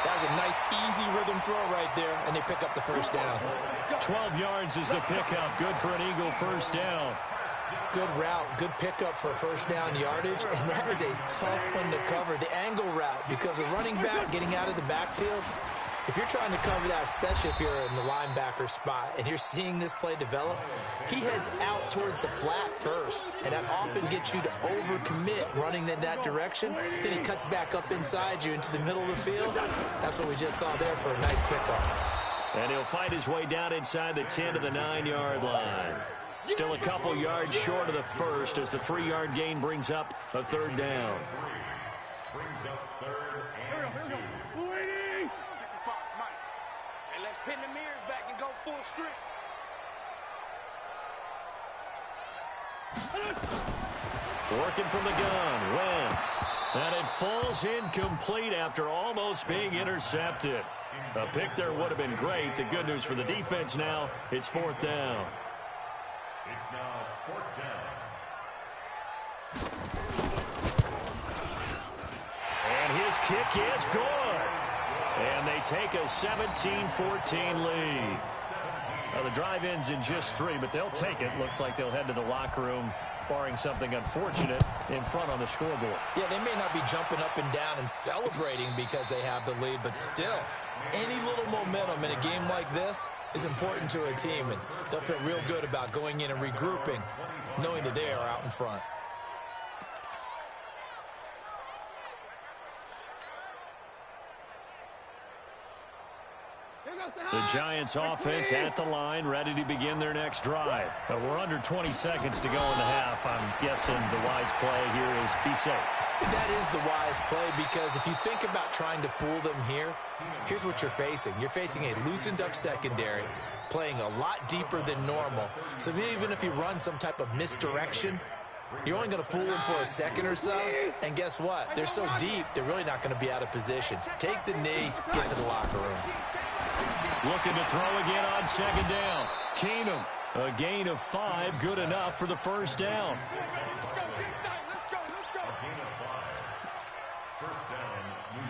That was a nice, easy rhythm throw right there, and they pick up the first down. 12 yards is the pickup. Good for an Eagle first down. Good route, good pickup for first down yardage, and that is a tough one to cover. The angle route, because a running back getting out of the backfield, if you're trying to cover that, especially if you're in the linebacker spot and you're seeing this play develop, he heads out towards the flat first, and that often gets you to overcommit running in that direction. Then he cuts back up inside you into the middle of the field. That's what we just saw there for a nice pickup. And he'll fight his way down inside the 10 to the 9-yard line. Still a couple yards short of the first as the 3-yard gain brings up a 3rd down. Brings up 3rd and 2. And let's pin the mirrors back and go full strength. Working from the gun, Wentz. And it falls incomplete after almost being intercepted. A pick there would have been great. The good news for the defense now, it's 4th down. It's now 4th down. And his kick is good. And they take a 17-14 lead. Now the drive ends in just 3, but they'll take it. Looks like they'll head to the locker room, barring something unfortunate, in front on the scoreboard. Yeah, they may not be jumping up and down and celebrating because they have the lead, but still, any little momentum in a game like this is important to a team, and they'll feel real good about going in and regrouping, knowing that they are out in front. The Giants offense at the line, ready to begin their next drive. We're under 20 seconds to go in the half. I'm guessing the wise play here is be safe. That is the wise play, because if you think about trying to fool them here, here's what you're facing. You're facing a loosened up secondary, playing a lot deeper than normal. So even if you run some type of misdirection, you're only going to fool them for a second or so. And guess what? They're so deep, they're really not going to be out of position. Take the knee, get to the locker room. Looking to throw again on 2nd down. Keenum, a gain of 5, good enough for the first down. Let's go. A gain of 5. First down, New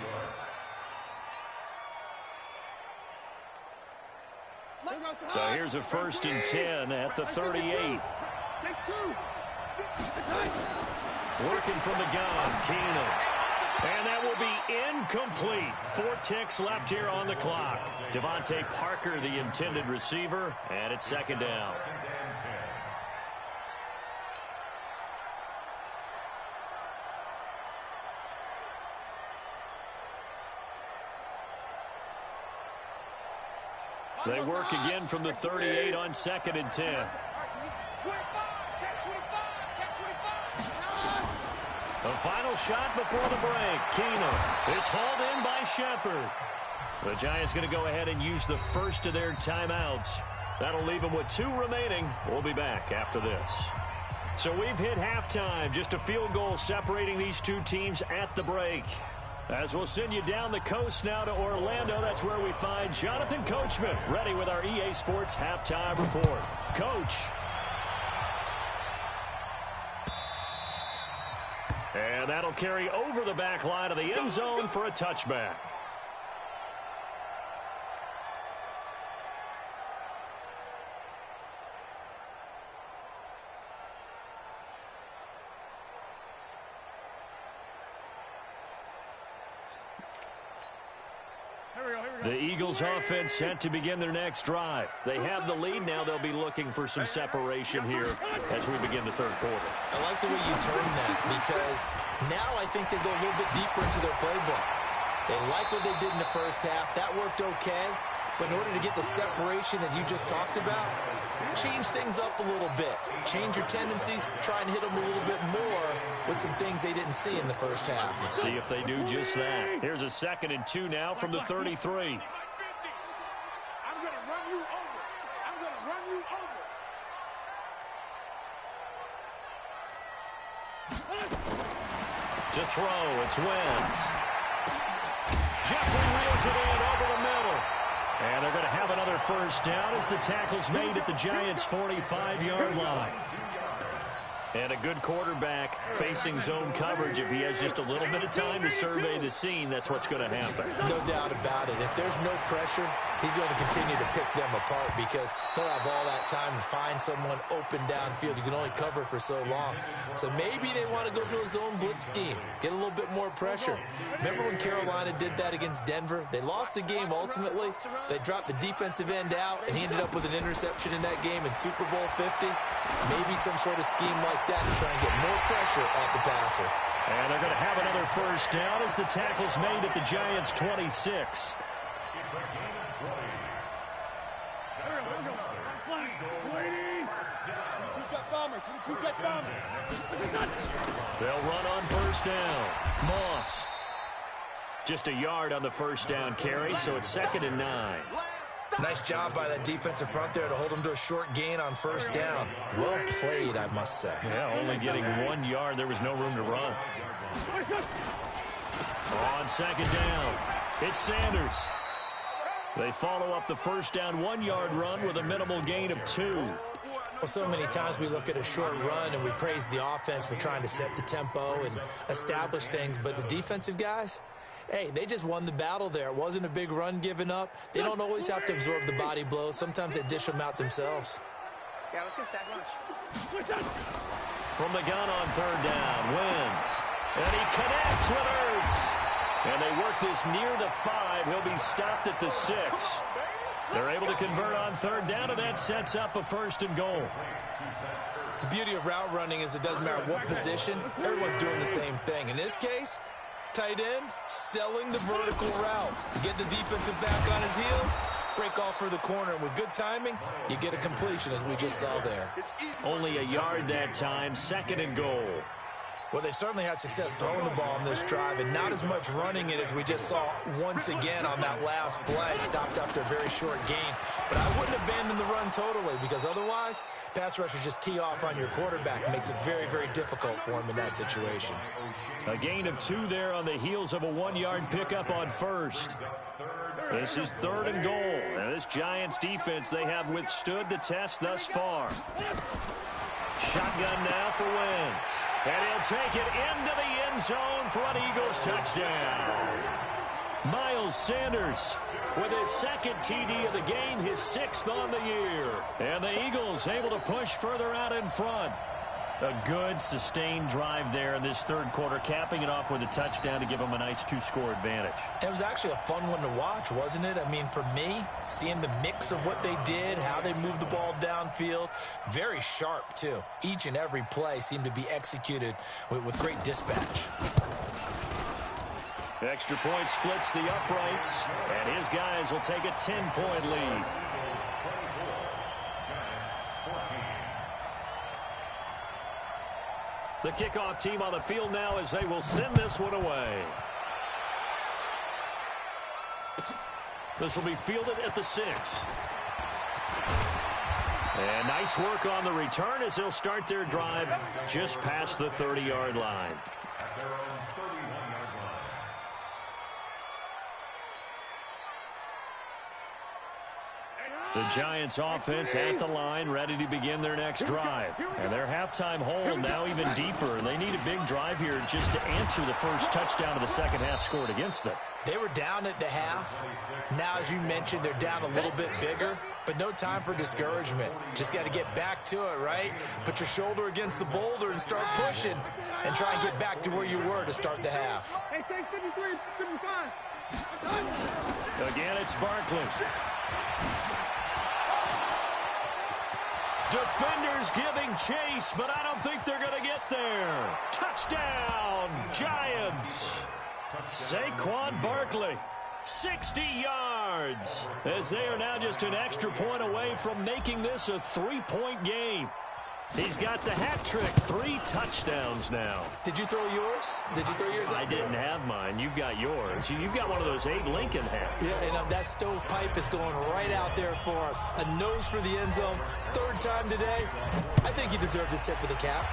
York. So here's a 1st and 10 at the 38. Working from the gun, Keenum. And that will be incomplete. 4 ticks left here on the clock. Devontae Parker, the intended receiver, and it's 2nd down. They work again from the 38 on 2nd and 10. A final shot before the break. Keenum. It's hauled in by Shepard. The Giants going to go ahead and use the first of their timeouts. That'll leave them with 2 remaining. We'll be back after this. So we've hit halftime. Just a field goal separating these two teams at the break. As we'll send you down the coast now to Orlando, that's where we find Jonathan Coachman, ready with our EA Sports halftime report. Coach. And that'll carry over the back line of the end zone for a touchback. The Eagles offense set to begin their next drive. They have the lead. Now they'll be looking for some separation here as we begin the third quarter. I like the way you term that because now I think they go a little bit deeper into their playbook. They like what they did in the first half. That worked okay. But in order to get the separation that you just talked about, change things up a little bit. Change your tendencies. Try and hit them a little bit more with some things they didn't see in the first half. Let's see if they do just that. Here's a 2nd and 2 now from the 33. I'm going to run you over. I'm going to run you over. To throw, it's Wentz. Jeffrey reels it in over the middle. And they're going to have another first down as the tackle's made at the Giants' 45-yard line. And a good quarterback facing zone coverage. If he has just a little bit of time to survey the scene, that's what's going to happen. No doubt about it. If there's no pressure, he's going to continue to pick them apart because he'll have all that time to find someone open downfield. You can only cover for so long. So maybe they want to go to a zone blitz scheme, get a little bit more pressure. Remember when Carolina did that against Denver? They lost the game ultimately. They dropped the defensive end out, and he ended up with an interception in that game in Super Bowl 50. Maybe some sort of scheme like that to try and get more pressure at the passer. And they're going to have another first down as the tackle's made at the Giants' 26. They'll run on first down. Moss. Just a yard on the first down carry, so it's 2nd and 9. Nice job by that defensive front there to hold him to a short gain on first down. Well played, I must say. Yeah, only getting 1 yard. There was no room to run. On 2nd down, it's Sanders. They follow up the first down 1-yard run with a minimal gain of 2. Well, so many times we look at a short run and we praise the offense for trying to set the tempo and establish things, but the defensive guys, hey, they just won the battle there. It wasn't a big run given up. They don't always have to absorb the body blows. Sometimes they dish them out themselves. Yeah, let's get sack lunch. From the gun on 3rd down, Wentz. And he connects with Ertz. And they work this near the 5. He'll be stopped at the 6. They're able to convert on 3rd down, and that sets up a 1st and goal. The beauty of route running is it doesn't matter what position. Everyone's doing the same thing. In this case, tight end, selling the vertical route. You get the defensive back on his heels, break off for the corner, and with good timing, you get a completion, as we just saw there. Only a yard that time, 2nd and goal. Well, they certainly had success throwing the ball on this drive, and not as much running it as we just saw once again on that last play, stopped after a very short gain. But I wouldn't abandon the run totally, because otherwise, pass rushers just tee off on your quarterback. It makes it very, very difficult for him in that situation. A gain of 2 there on the heels of a 1-yard pickup on 1st. This is 3rd and goal. Now, this Giants defense, they have withstood the test thus far. Shotgun now for Wentz. And he'll take it into the end zone for an Eagles touchdown. Miles Sanders with his 2nd TD of the game, his 6th on the year. And the Eagles able to push further out in front. A good, sustained drive there in this 3rd quarter, capping it off with a touchdown to give them a nice 2-score advantage. It was actually a fun one to watch, wasn't it? I mean, for me, seeing the mix of what they did, how they moved the ball downfield, very sharp, too. Each and every play seemed to be executed with great dispatch. Extra point splits the uprights, and his guys will take a 10-point lead. The kickoff team on the field now as they will send this one away. This will be fielded at the 6. And nice work on the return as they'll start their drive just past the 30-yard line. At their own 31-yard line. The Giants offense at the line, ready to begin their next drive. And their halftime hold now even deeper. They need a big drive here just to answer the first touchdown of the second half scored against them. They were down at the half. Now, as you mentioned, they're down a little bit bigger, but no time for discouragement. Just got to get back to it, right? Put your shoulder against the boulder and start pushing and try and get back to where you were to start the half. Hey, take 53, 55. Again, it's Barkley. Defenders giving chase, but I don't think they're going to get there. Touchdown, Giants. Saquon Barkley, 60 yards, as they are now just an extra point away from making this a 3-point game. He's got the hat trick, 3 touchdowns now. Did you throw yours? Did you throw yours? I didn't have mine. You've got yours. You've got one of those Abe Lincoln hats. Yeah, and that stovepipe is going right out there for a nose for the end zone. 3rd time today. I think he deserves a tip of the cap.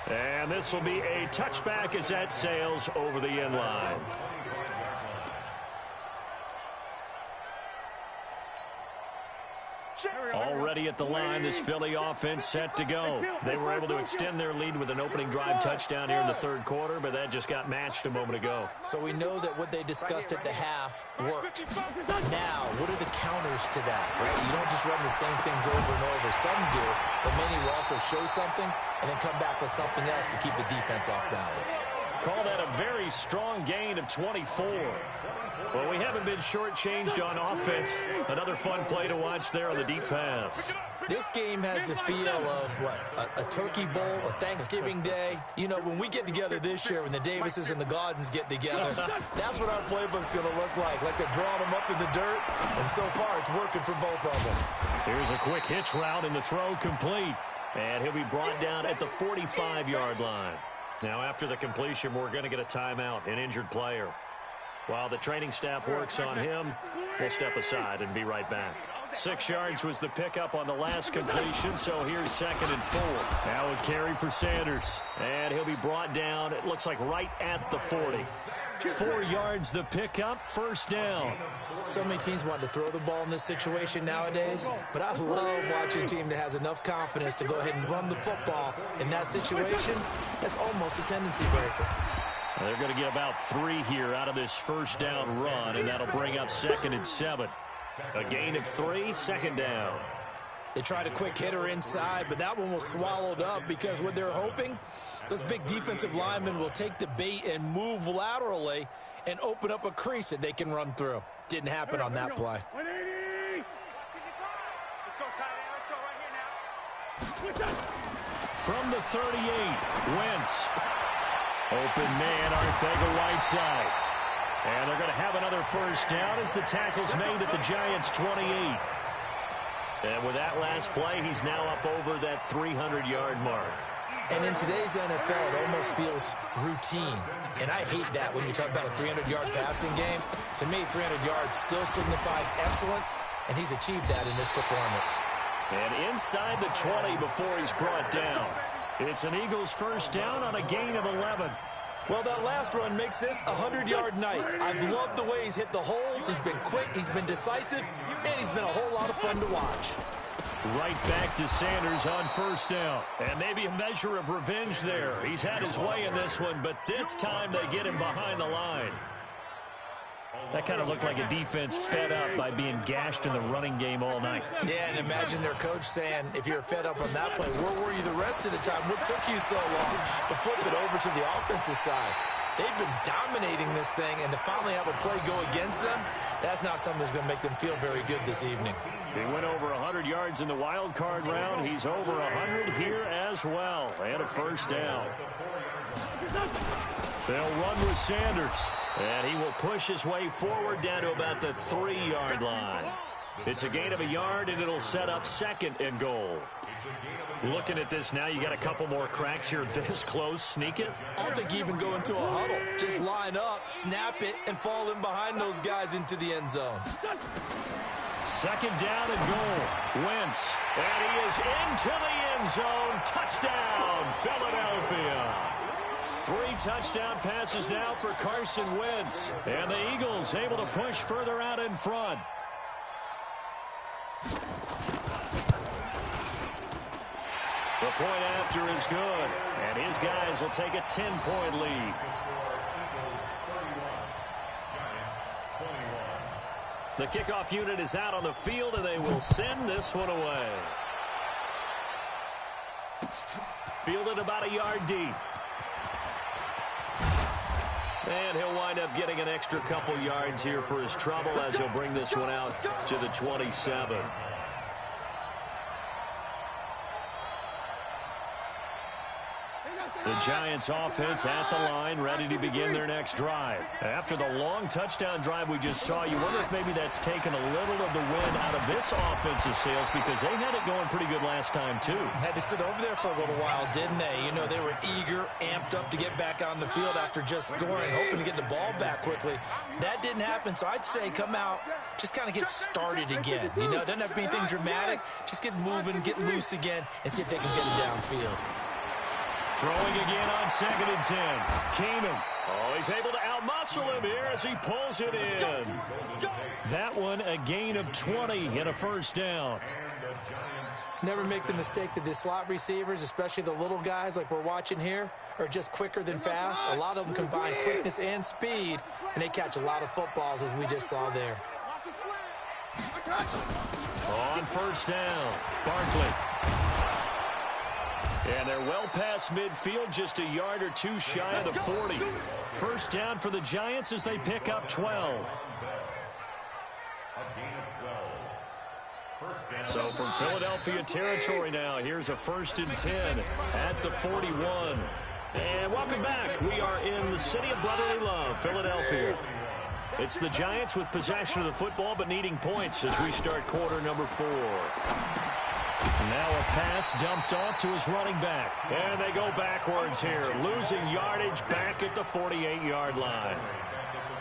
And this will be a touchback as that sails over the end line. Already at the line, this Philly offense set to go. They were able to extend their lead with an opening drive touchdown here in the 3rd quarter, but that just got matched a moment ago. So we know that what they discussed at the half worked. Now, what are the counters to that, right? You don't just run the same things over and over. Some do, but many will also show something and then come back with something else to keep the defense off balance. Call that a very strong gain of 24. Well, we haven't been shortchanged on offense. Another fun play to watch there on the deep pass. This game has the feel of, a turkey bowl, a Thanksgiving day. You know, when we get together this year, when the Davises and the Gaudens get together, that's what our playbook's going to look like they're drawing them up in the dirt, and so far it's working for both of them. Here's a quick hitch route, and the throw complete. And he'll be brought down at the 45-yard line. Now, after the completion, we're going to get a timeout, an injured player. While the training staff works on him, we'll step aside and be right back. 6 yards was the pickup on the last completion, so here's 2nd and 4. Now a carry for Sanders, and he'll be brought down, it looks like right at the 40. 4 yards the pickup, 1st down. So many teams want to throw the ball in this situation nowadays, but I love watching a team that has enough confidence to go ahead and run the football in that situation. That's almost a tendency breaker. They're going to get about 3 here out of this 1st down run, and that'll bring up 2nd and 7. A gain of 3, 2nd down. They tried a quick hitter inside, but that one was swallowed up because what they're hoping, those big defensive linemen will take the bait and move laterally and open up a crease that they can run through. Didn't happen on that play. 180. Let's go, tight end. Let's go right here now. From the 38, Wentz. Open man, Arcega-Whiteside. And they're going to have another 1st down as the tackle's made at the Giants' 28. And with that last play, he's now up over that 300-yard mark. And in today's NFL, it almost feels routine. And I hate that when you talk about a 300-yard passing game. To me, 300 yards still signifies excellence, and he's achieved that in this performance. And inside the 20 before he's brought down. It's an Eagles 1st down on a gain of 11. Well, that last run makes this a 100-yard night. I've loved the way he's hit the holes. He's been quick, he's been decisive, and he's been a whole lot of fun to watch. Right back to Sanders on 1st down. And maybe a measure of revenge there. He's had his way in this one, but this time they get him behind the line. That kind of looked like a defense fed up by being gashed in the running game all night. Yeah, and imagine their coach saying, if you're fed up on that play, where were you the rest of the time? What took you so long to flip it over to the offensive side? They've been dominating this thing, and to finally have a play go against them, that's not something that's going to make them feel very good this evening. He went over 100 yards in the wild card round. He's over 100 here as well. And a 1st down. They'll run with Sanders. And he will push his way forward down to about the 3-yard line. It's a gain of a yard, and it'll set up 2nd and goal. Looking at this now, you got a couple more cracks here this close. Sneak it? I don't think you even go into a huddle. Just line up, snap it, and fall in behind those guys into the end zone. 2nd down and goal. Wentz, and he is into the end zone. Touchdown, Philadelphia. 3 touchdown passes now for Carson Wentz. And the Eagles able to push further out in front. The point after is good, and his guys will take a 10-point lead. The kickoff unit is out on the field, and they will send this one away. Fielded about a yard deep. And he'll wind up getting an extra couple yards here for his trouble as he'll bring this one out to the 27. The Giants offense at the line, ready to begin their next drive. After the long touchdown drive we just saw, you wonder if maybe that's taken a little of the wind out of this offensive sails, because they had it going pretty good last time too. Had to sit over there for a little while, didn't they? You know, they were eager, amped up to get back on the field after just scoring, hoping to get the ball back quickly. That didn't happen, so I'd say come out, just kind of get started again. You know, it doesn't have to be anything dramatic. Just get moving, get loose again, and see if they can get it downfield. Throwing again on 2nd and 10. Keenum. Oh, he's able to outmuscle him here as he pulls it in. That one a gain of 20 and a 1st down. Never make the mistake that the slot receivers, especially the little guys like we're watching here, are just quicker than fast. A lot of them combine quickness and speed, and they catch a lot of footballs, as we just saw there. On 1st down, Barkley. And they're well past midfield, just a yard or 2 shy of the 40. 1st down for the Giants as they pick up 12. So from Philadelphia territory now, here's a 1st and 10 at the 41. And welcome back. We are in the city of brotherly love, Philadelphia. It's the Giants with possession of the football but needing points as we start quarter number 4. Now a pass dumped off to his running back. And they go backwards here, losing yardage back at the 48-yard line.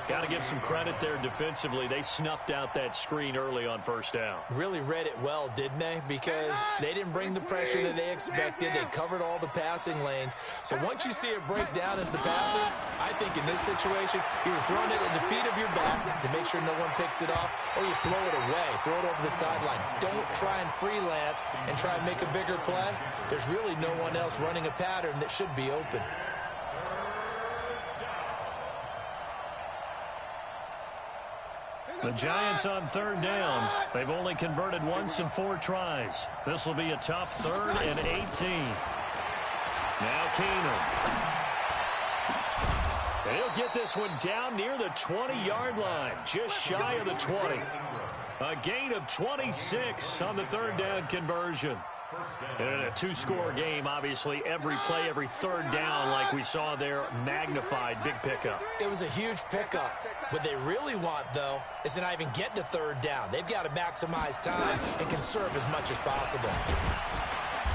Got to give some credit there defensively. They snuffed out that screen early on 1st down. Really read it well, didn't they? Because they didn't bring the pressure that they expected. They covered all the passing lanes. So once you see it break down as the passer, I think in this situation, you're throwing it at the feet of your back to make sure no one picks it off, or you throw it away, throw it over the sideline. Don't try and freelance and try and make a bigger play. There's really no one else running a pattern that should be open. The Giants on 3rd down. They've only converted once in 4 tries. This will be a tough 3rd and 18. Now Keenum. And he'll get this one down near the 20-yard line, just shy of the 20. A gain of 26 on the 3rd down conversion. And in a 2-score game, obviously, every play, every 3rd down, like we saw there, magnified, big pickup. It was a huge pickup. What they really want, though, is to not even get to 3rd down. They've got to maximize time and conserve as much as possible.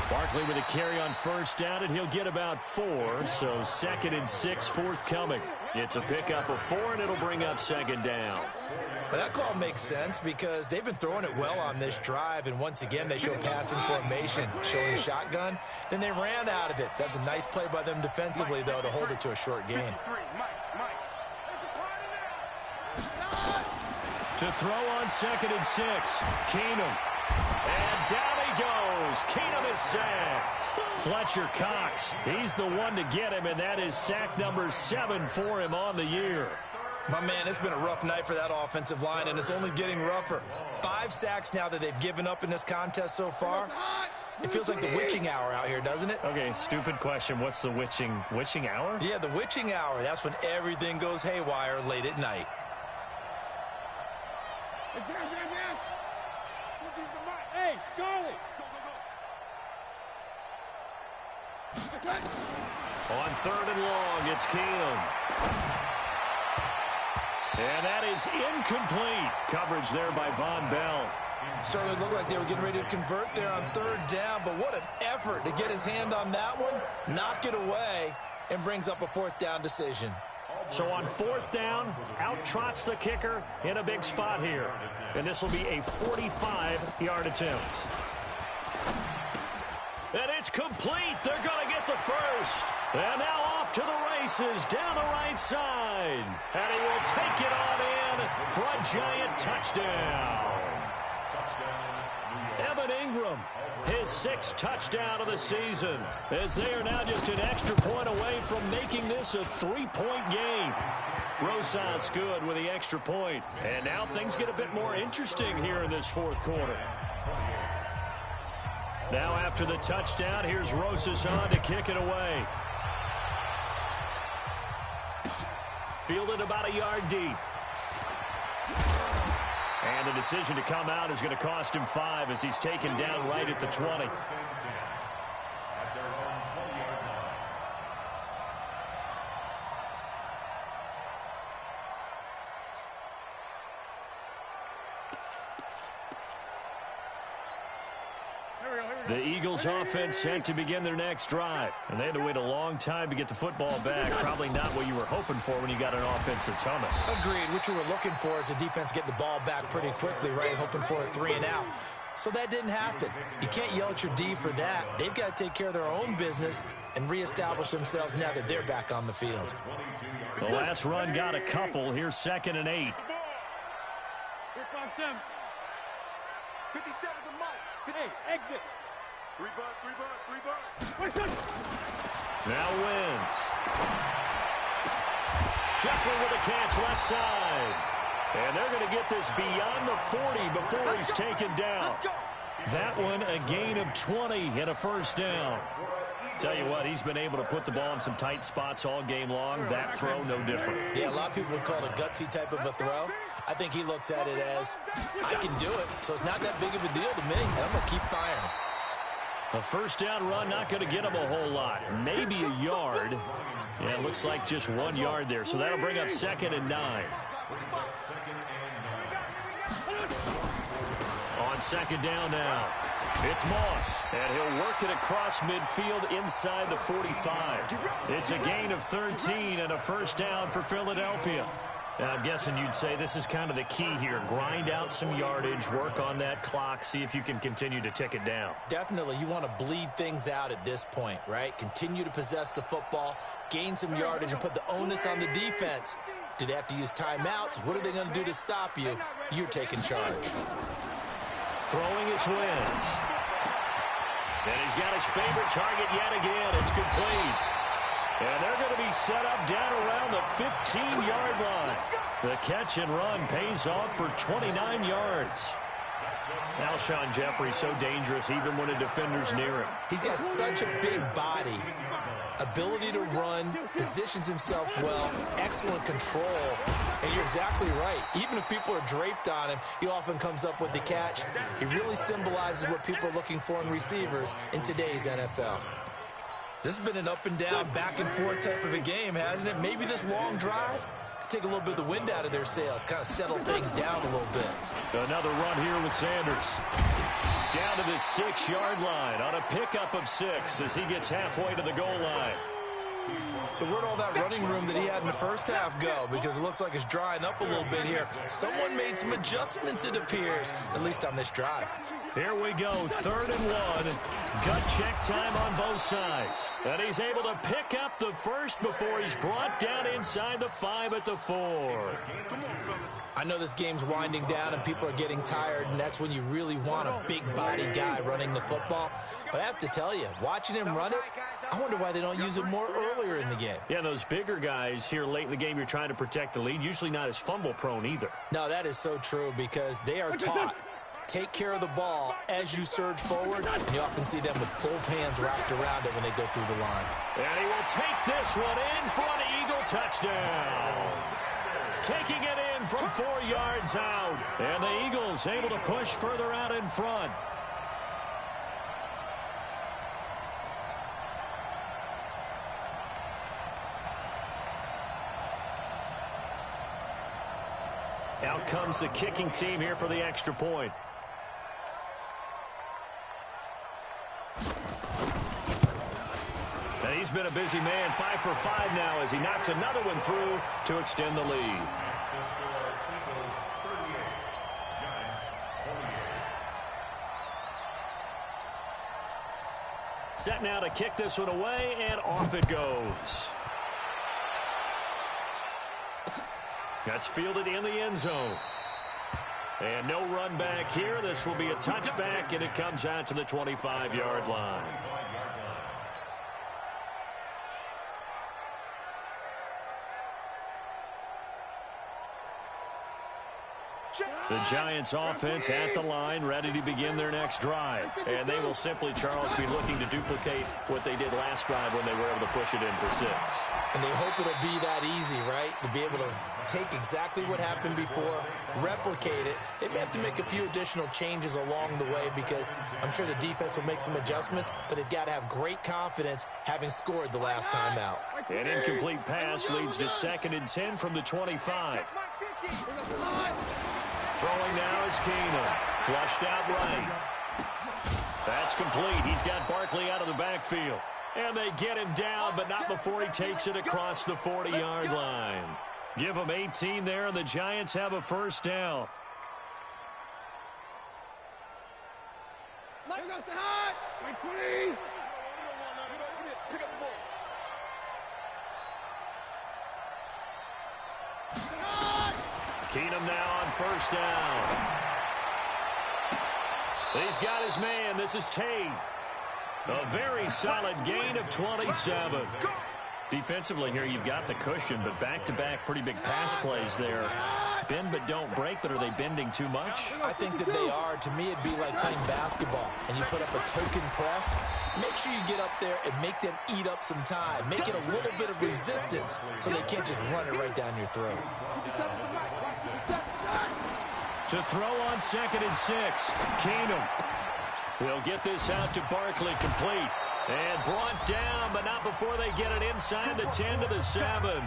Barkley with a carry on 1st down, and he'll get about 4, so 2nd and 6 forthcoming. It's a pickup of 4, and it'll bring up 2nd down. Well, that call makes sense because they've been throwing it well on this drive, and once again, they show passing formation, showing a shotgun. Then they ran out of it. That's a nice play by them defensively, though, to hold it to a short gain. To throw on 2nd and 6, Keenum. And down he goes. Keenum is sacked. Fletcher Cox, he's the one to get him, and that is sack number 7 for him on the year. My man, it's been a rough night for that offensive line, and it's only getting rougher. 5 sacks now that they've given up in this contest so far. It feels like the witching hour out here, doesn't it? Okay, stupid question. What's the witching hour? Yeah, the witching hour. That's when everything goes haywire late at night. Hey, Charlie. On 3rd and long, it's Keenum. And that is incomplete. Coverage there by Von Bell. Certainly looked like they were getting ready to convert there on third down, but what an effort to get his hand on that one, knock it away, and brings up a fourth down decision. So on fourth down, out trots the kicker in a big spot here. And this will be a 45-yard attempt. And it's complete. They're going to get the first. And now off to the races down the right side. And he will take it on in for a giant touchdown. Evan Ingram, his 6th touchdown of the season, as they are now just an extra point away from making this a 3-point game. Rosas good with the extra point. And now things get a bit more interesting here in this fourth quarter. Now after the touchdown, here's Rosas on to kick it away. Fielded about a yard deep. And the decision to come out is going to cost him 5 as he's taken down right at the 20. The Eagles offense set to begin their next drive. And they had to wait a long time to get the football back. Probably not what you were hoping for when you got an offense that's humming. Agreed. What you were looking for is the defense getting the ball back pretty quickly, right? Hoping for a 3 and out. So that didn't happen. You can't yell at your D for that. They've got to take care of their own business and reestablish themselves now that they're back on the field. The last run got a couple. Here's 2nd and 8. Here comes them. 57 to Mike. Hey, exit. 3 bucks. Now wins. Jeffrey with a catch left side. And they're going to get this beyond the 40 before he's taken down. That one a gain of 20 and a first down. Tell you what, he's been able to put the ball in some tight spots all game long. That throw, no different. Yeah, a lot of people would call it a gutsy type of a throw. I think he looks at it as, I can do it, so it's not that big of a deal to me, and I'm going to keep firing. A first down run, not going to get him a whole lot. Maybe a yard. Yeah, it looks like just 1 yard there, so that'll bring up 2nd and 9. On 2nd down now, it's Moss, and he'll work it across midfield inside the 45. It's a gain of 13 and a first down for Philadelphia. Now, I'm guessing you'd say this is kind of the key here. Grind out some yardage, work on that clock, see if you can continue to tick it down. Definitely. You want to bleed things out at this point, right? Continue to possess the football, gain some yardage, and put the onus on the defense. Do they have to use timeouts? What are they going to do to stop you? You're taking charge. Throwing his Wentz. And he's got his favorite target yet again. It's complete. And they're going to be set up down around the 15-yard line. The catch and run pays off for 29 yards. Alshon Jeffrey so dangerous even when a defender's near him. He's got such a big body, ability to run, positions himself well, excellent control. And you're exactly right. Even if people are draped on him, he often comes up with the catch. He really symbolizes what people are looking for in receivers in today's NFL. This has been an up and down, back and forth type of a game, hasn't it? Maybe this long drive could take a little bit of the wind out of their sails, kind of settle things down a little bit. Another run here with Sanders. Down to the 6-yard line on a pickup of 6 as he gets halfway to the goal line. So where'd all that running room that he had in the first half go? Because it looks like it's drying up a little bit here. Someone made some adjustments, it appears, at least on this drive. Here we go, 3rd and 1. Gut check time on both sides. And he's able to pick up the first before he's brought down inside the 5 at the 4. I know this game's winding down and people are getting tired, and that's when you really want a big body guy running the football. But I have to tell you, watching him run it, I wonder why they don't use it more earlier in the game. Yeah, those bigger guys here late in the game, you're trying to protect the lead, usually not as fumble prone either. No, that is so true because they are taught. Take care of the ball as you surge forward, and you often see them with both hands wrapped around it when they go through the line. And he will take this one in for an Eagle touchdown. Taking it in from 4 yards out. And the Eagles able to push further out in front. Out comes the kicking team here for the extra point. And he's been a busy man, 5 for 5 now as he knocks another one through to extend the lead. Set now to kick this one away, and off it goes. That's fielded in the end zone. And no run back here. This will be a touchback, and it comes out to the 25-yard line. The Giants offense at the line, ready to begin their next drive. And they will simply, Charles, be looking to duplicate what they did last drive when they were able to push it in for 6. And they hope it'll be that easy, right? To be able to take exactly what happened before, replicate it. They may have to make a few additional changes along the way because I'm sure the defense will make some adjustments, but they've got to have great confidence having scored the last time out. An incomplete pass leads to 2nd and 10 from the 25. Throwing now is Keenum. Flushed out right. That's complete. He's got Barkley out of the backfield. And they get him down, but not before he takes it across the 40-yard line. Give him 18 there, and the Giants have a first down. Keenum now on first down. He's got his man. This is Tate. A very solid gain of 27. Defensively here, you've got the cushion, but back-to-back pretty big pass plays there. Bend but don't break, but are they bending too much? I think that they are. To me, it'd be like playing basketball, and you put up a token press. Make sure you get up there and make them eat up some time. Make it a little bit of resistance so they can't just run it right down your throat. To throw on 2nd and 6, Keenum. He'll get this out to Barkley, complete. And brought down, but not before they get it inside the 10 to the 7.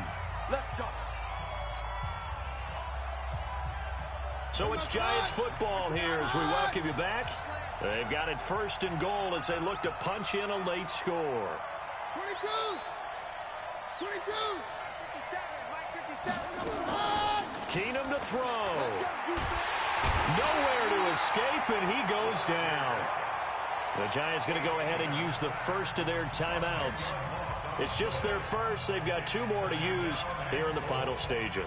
So it's Giants football here as we welcome you back. They've got it 1st and goal as they look to punch in a late score. 22! 22! 57, Keenum to throw. Nowhere to escape, and he goes down. The Giants going to go ahead and use the first of their timeouts. It's just their first. They've got 2 more to use here in the final stages.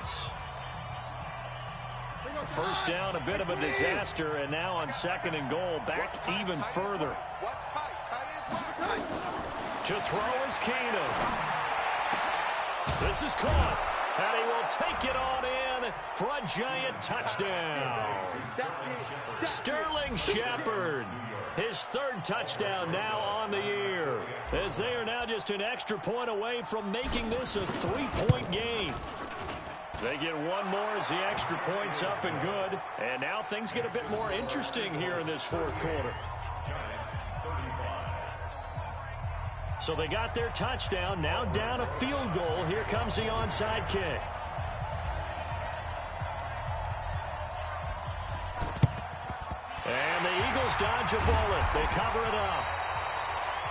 First down, a bit of a disaster, and now on 2nd and goal, back even further. To throw is Keenum. This is caught, and he will take it on in for a Giant touchdown. Sterling Shepard. His 3rd touchdown now on the year, as they are now just an extra point away from making this a 3-point game. They get 1 more as the extra point's up and good, and now things get a bit more interesting here in this 4th quarter. So they got their touchdown, now down a field goal. Here comes the onside kick. And the Eagles dodge a bullet. They cover it up.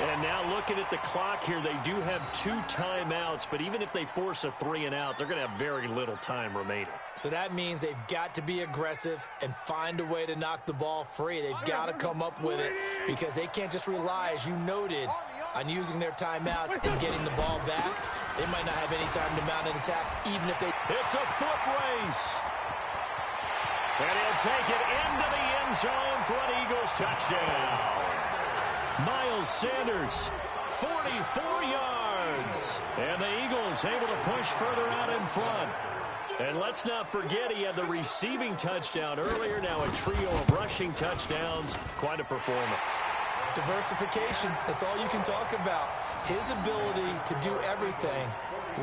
And now looking at the clock here, they do have 2 timeouts, but even if they force a 3 and out, they're going to have very little time remaining. So that means they've got to be aggressive and find a way to knock the ball free. They've got to come up with it because they can't just rely, as you noted, on using their timeouts and getting the ball back. They might not have any time to mount an attack, even if they... It's a foot race. And he'll take it into the end zone for an Eagles touchdown. Miles Sanders, 44 yards. And the Eagles able to push further out in front. And let's not forget he had the receiving touchdown earlier. Now a trio of rushing touchdowns. Quite a performance. Diversification, that's all you can talk about. His ability to do everything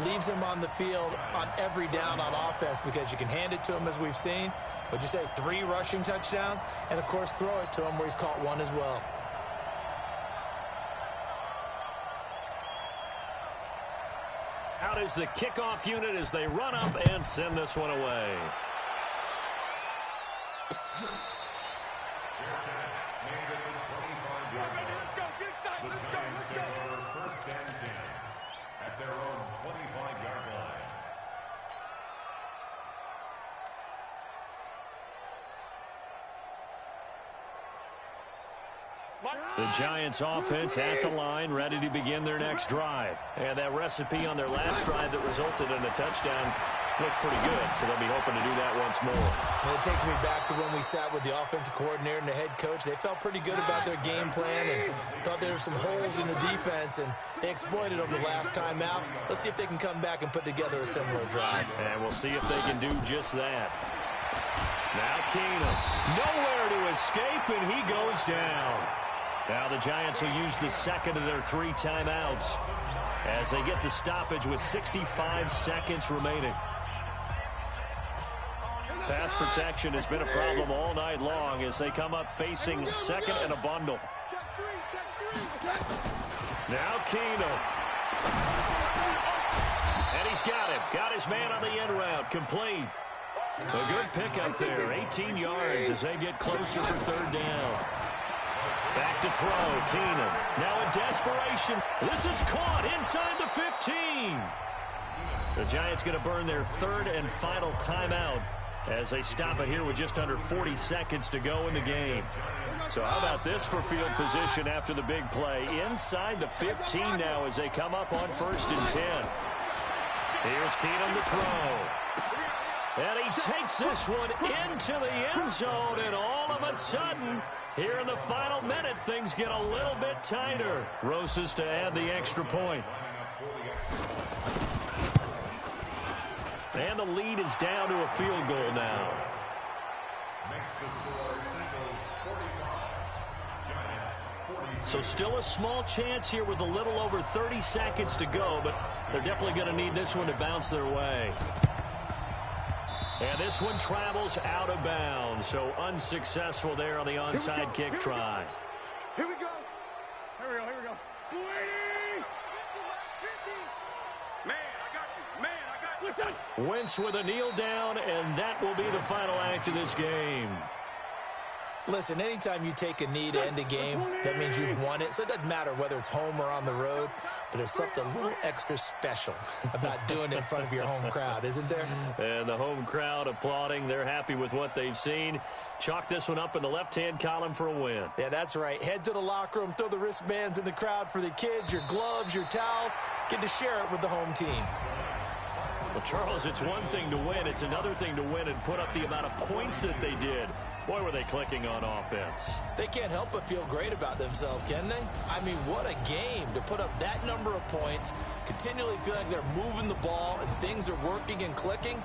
leaves him on the field on every down on offense because you can hand it to him as we've seen. What'd you say, 3 rushing touchdowns? And, of course, throw it to him where he's caught 1 as well. Out is the kickoff unit as they run up and send this one away. The Giants offense at the line, ready to begin their next drive. And that recipe on their last drive that resulted in a touchdown looked pretty good, so they'll be hoping to do that once more. And it takes me back to when we sat with the offensive coordinator and the head coach. They felt pretty good about their game plan and thought there were some holes in the defense, and they exploited them the last time out. Let's see if they can come back and put together a similar drive. And we'll see if they can do just that. Now Keenum, nowhere to escape, and he goes down. Now the Giants will use the second of their 3 timeouts as they get the stoppage with 65 seconds remaining. Pass protection has been a problem all night long as they come up facing second and a bundle. Now Keenum. And he's got him. Got his man on the end route. Complete. A good pickup there. 18 yards as they get closer for third down. Back to throw. Keenum. Now in desperation. This is caught inside the 15. The Giants going to burn their third and final timeout as they stop it here with just under 40 seconds to go in the game. So how about this for field position after the big play? Inside the 15 now as they come up on 1st and 10. Here's Keenum to throw. And he takes this one into the end zone, and all of a sudden, here in the final minute, things get a little bit tighter. Rosas to add the extra point. And the lead is down to a field goal now. So still a small chance here with a little over 30 seconds to go, but they're definitely going to need this one to bounce their way. And this one travels out of bounds, so unsuccessful there on the onside kick try. Here we go. Here we go. Here we go. Man, I got you. Man, I got you. Wentz with a kneel down, and that will be the final act of this game. Listen, anytime you take a knee to end a game, that means you've won it. So it doesn't matter whether it's home or on the road, but there's something a little extra special about doing it in front of your home crowd, isn't there? And the home crowd applauding. They're happy with what they've seen. Chalk this one up in the left-hand column for a win. Yeah, that's right. Head to the locker room, throw the wristbands in the crowd for the kids, your gloves, your towels. Get to share it with the home team. Well, Charles, it's one thing to win. It's another thing to win and put up the amount of points that they did. Boy, were they clicking on offense. They can't help but feel great about themselves, can they? I mean, what a game to put up that number of points, continually feel like they're moving the ball and things are working and clicking.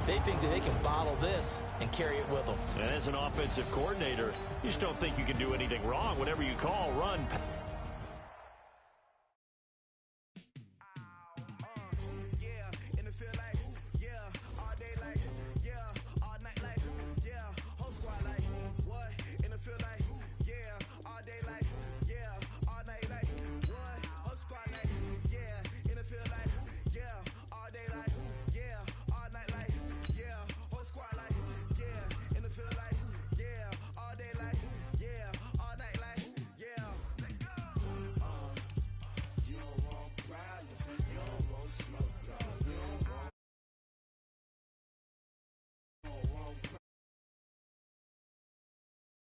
They think that they can bottle this and carry it with them. And as an offensive coordinator, you just don't think you can do anything wrong. Whatever you call, run,